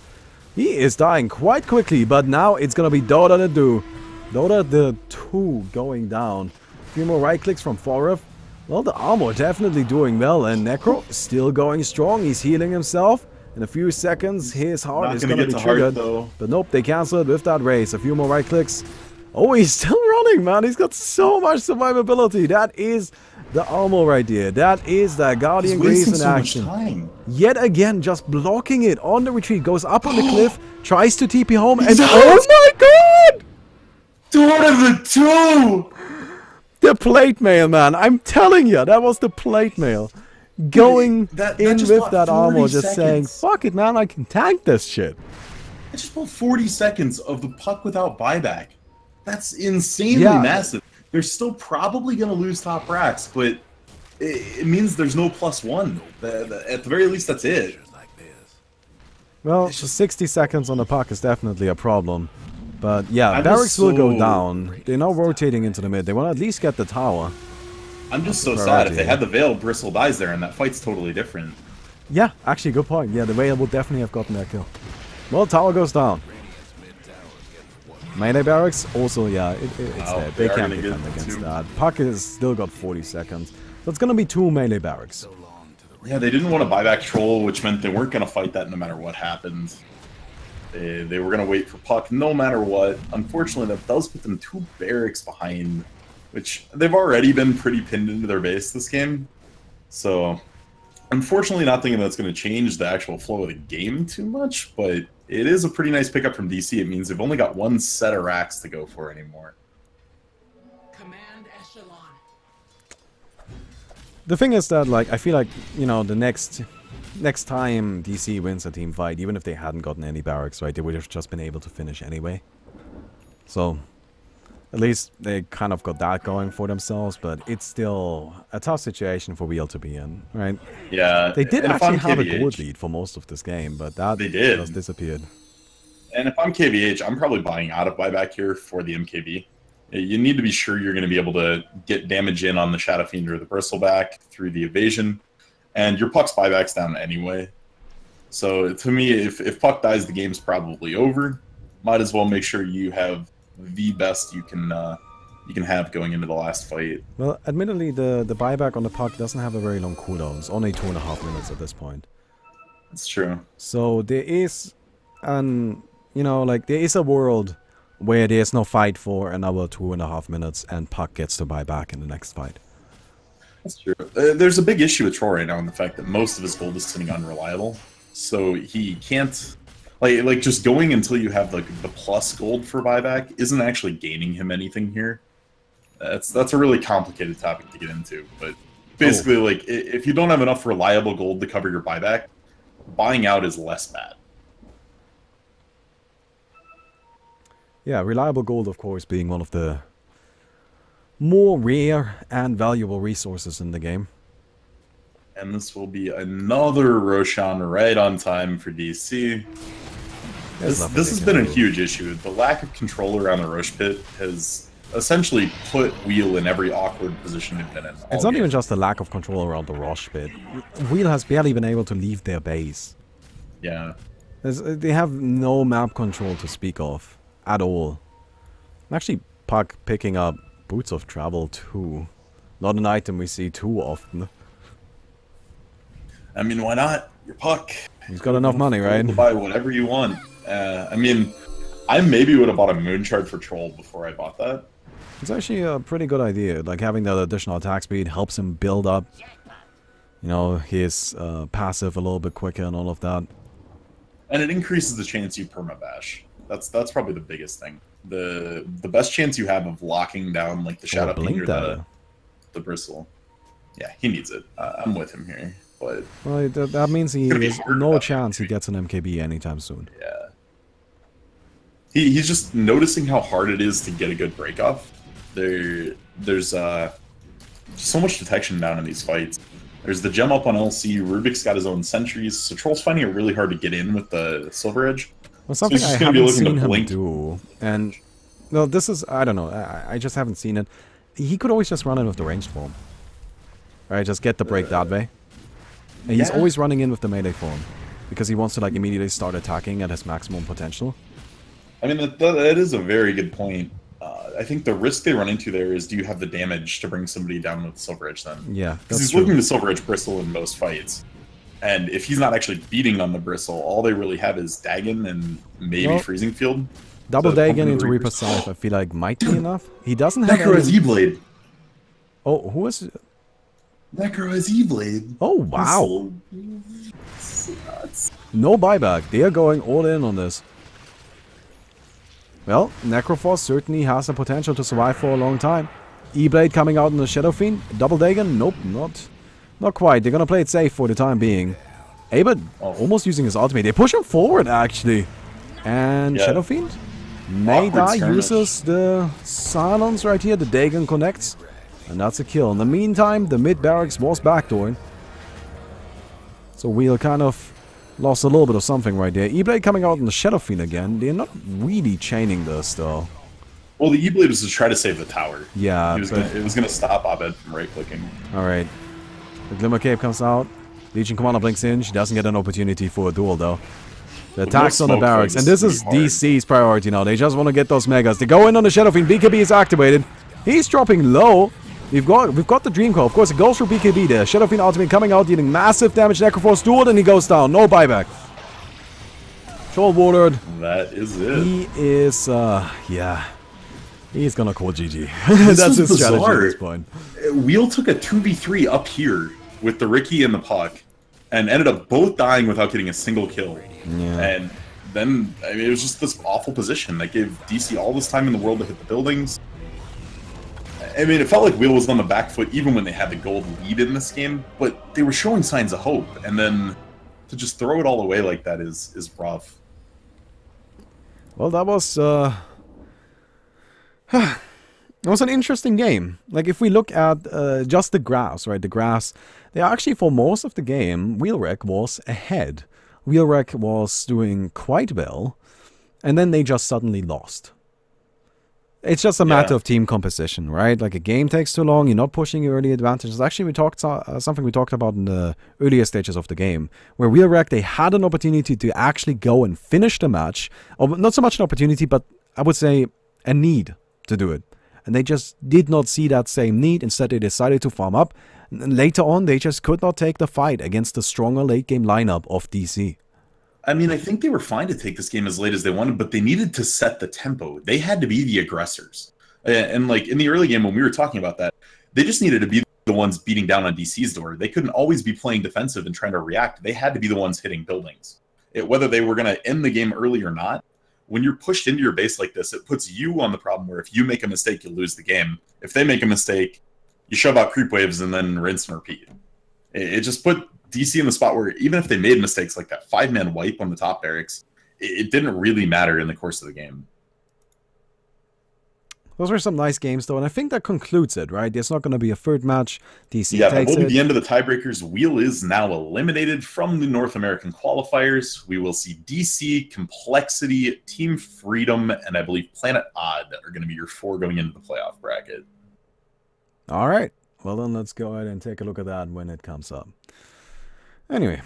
He is dying quite quickly, but now it's gonna be Dota the Do. Dota the 2 going down. A few more right clicks from Foref. Well, the armor definitely doing well, and Necro still going strong. He's healing himself. In a few seconds, his heart is going to be triggered. But nope, they cancel it with that race. A few more right clicks. Oh, he's still running, man. He's got so much survivability. That is the armor right there. That is the Guardian Grace in action. Yet again, just blocking it on the retreat. Goes up on the cliff, tries to TP home, and oh my god! Dota the 2! The plate mail, man. I'm telling you, that was the plate mail. Going in with that armor, just saying, fuck it, man, I can tank this shit. I just bought 40 seconds of the puck without buyback. That's insanely massive. They're still probably going to lose top racks, but it means there's no +1. At the very least, that's it. Well, 60 seconds on the puck is definitely a problem. But yeah, barracks will go down. They're now rotating into the mid. They want to at least get the tower. I'm just so sad. If they had the Veil, Bristle dies there, and that fight's totally different. Yeah, actually, good point. Yeah, the Veil would definitely have gotten that kill. Well, tower goes down. Melee barracks, also, yeah, it's dead. They can't defend against that. Puck has still got 40 seconds. So it's going to be 2 melee barracks. Yeah, they didn't want to buy back Troll, which meant they weren't going to fight that no matter what happened. They were going to wait for Puck no matter what. Unfortunately, that does put them 2 barracks behind, which they've already been pretty pinned into their base this game. So, unfortunately, not thinking that's going to change the actual flow of the game too much, but it is a pretty nice pickup from DC. It means they've only got 1 set of racks to go for anymore. Command echelon. The thing is that, like, I feel like, you know, the next time DC wins a team fight, even if they hadn't gotten any barracks, right, they would have just been able to finish anyway. So, at least they kind of got that going for themselves, but it's still a tough situation for Wheel to be in, right? Yeah. They did actually have a gold lead for most of this game, but that just disappeared. And if I'm KVH, I'm probably buying out of buyback here for the MKB. You need to be sure you're going to be able to get damage in on the Shadow Fiend or the Bristleback through the evasion. And your Puck's buyback's down anyway. So to me, if Puck dies, the game's probably over. Might as well make sure you have the best you can have going into the last fight. Well, admittedly, the buyback on the Puck doesn't have a very long cooldown. It's only 2.5 minutes at this point. That's true. So there is there is a world where there's no fight for another 2.5 minutes and Puck gets to buy back in the next fight. That's true. There's a big issue with Troll right now in the fact that most of his gold is sitting unreliable, so he can't like just going until you have like the plus gold for buyback isn't actually gaining him anything here. That's a really complicated topic to get into, but basically, like if you don't have enough reliable gold to cover your buyback, buying out is less bad. Yeah, reliable gold, of course, being one of the more rare and valuable resources in the game. And this will be another Roshan right on time for DC. This has been a huge issue. The lack of control around the Roche pit has essentially put Wheel in every awkward position they've been in. It's not even just the lack of control around the Roche pit. Wheel has barely been able to leave their base. Yeah. They have no map control to speak of at all. Actually, Puck picking up Boots of Travel too. Not an item we see too often. I mean, why not? You're Puck. He's got enough money, right? To buy whatever you want. I mean, I maybe would have bought a moon shard for Troll before I bought that. It's actually a pretty good idea. Like, having that additional attack speed helps him build up, you know, his passive a little bit quicker and all of that. And it increases the chance you permabash. That's probably the biggest thing. The best chance you have of locking down like the Shadow King or the Bristle. Yeah, he needs it. I'm with him here. But well, that means there's no chance he gets an MKB anytime soon. Yeah. He's just noticing how hard it is to get a good break off. There's so much detection down in these fights. There's the gem up on LC, Rubik's got his own sentries, so Troll's finding it really hard to get in with the Silver Edge. Well, something so I haven't seen him do, and no, this is, I don't know, I just haven't seen it. He could always just run in with the ranged form. Alright, just get the break that way. And he's always running in with the melee form, because he wants to like immediately start attacking at his maximum potential. I mean, that is a very good point. I think the risk they run into there is, do you have the damage to bring somebody down with Silver Edge then? Yeah, because he's looking to Silver Edge Bristle in most fights. And if he's not actually beating on the Bristle, all they really have is Dagon and maybe Freezing Field. Double Dagon into Reaper's Scythe, I feel like might be enough. He doesn't have Necro has E-Blade. Oh, who is it? Necro has E-Blade. Oh, wow. No buyback. They are going all in on this. Well, Necroforce certainly has the potential to survive for a long time. E-Blade coming out in the Shadow Fiend. Double Dagon? Nope, not quite. They're gonna play it safe for the time being. Abed almost using his ultimate. They push him forward, actually. And Shadow Fiend may die, uses the silence right here. The Dagon connects. And that's a kill. In the meantime, the mid barracks was backdoored. So Wheel kind of lost a little bit of something right there. E-Blade coming out in the Shadow Fiend again. They're not really chaining this, though. Well, the E-Blade was to try to save the tower. Yeah, it was gonna stop Abed from right-clicking. Alright. The Glimmer Cape comes out. Legion Commander blinks in. She doesn't get an opportunity for a duel, though. The attacks on the barracks. And this is DC's priority now. They just want to get those megas. They go in on the Shadow Fiend. BKB is activated. He's dropping low. We've got the Dream Core. Of course, it goes through BKB there. Shadow Fiend ultimate coming out, dealing massive damage. Necroforce dueled, and he goes down. No buyback. Troll Warlord. That is it. He is, yeah. He's gonna call GG. That's his strategy at this point. Wheel took a 2v3 up here with the Ricky and the Puck, and ended up both dying without getting a single kill. Yeah. And then, I mean, it was just this awful position that gave DC all this time in the world to hit the buildings. I mean, it felt like Wheel was on the back foot even when they had the gold lead in this game, but they were showing signs of hope, and then to just throw it all away like that is rough. Well, that was it was an interesting game. Like, if we look at just the graphs, right? The graphs, they actually, for most of the game, Whreck was ahead. Whreck was doing quite well, and then they just suddenly lost. It's just a matter of team composition, right? Like, a game takes too long, you're not pushing your early advantages. Actually, we talked something we talked about in the earlier stages of the game, where Whreck, they had an opportunity to actually go and finish the match. Or not so much an opportunity, but I would say a need to do it. And they just did not see that same need. Instead, they decided to farm up. And later on, they just could not take the fight against the stronger late-game lineup of DC. I mean, I think they were fine to take this game as late as they wanted, but they needed to set the tempo. They had to be the aggressors. And like, in the early game when we were talking about that, they just needed to be the ones beating down on DC's door. They couldn't always be playing defensive and trying to react. They had to be the ones hitting buildings. Whether they were going to end the game early or not, when you're pushed into your base like this, it puts you on the problem where if you make a mistake, you lose the game. If they make a mistake, you shove out creep waves and then rinse and repeat. It just put DC in the spot where even if they made mistakes like that 5-man wipe on the top barracks, it didn't really matter in the course of the game. Those were some nice games, though, and I think that concludes it, right? There's not going to be a third match. DC yeah, takes that will it. be the end of the tiebreakers. Wheel is now eliminated from the North American qualifiers. We will see DC, Complexity, Team Freedom, and I believe Planet Odd are going to be your 4 going into the playoff bracket. All right. Well, then let's go ahead and take a look at that when it comes up. Anyway.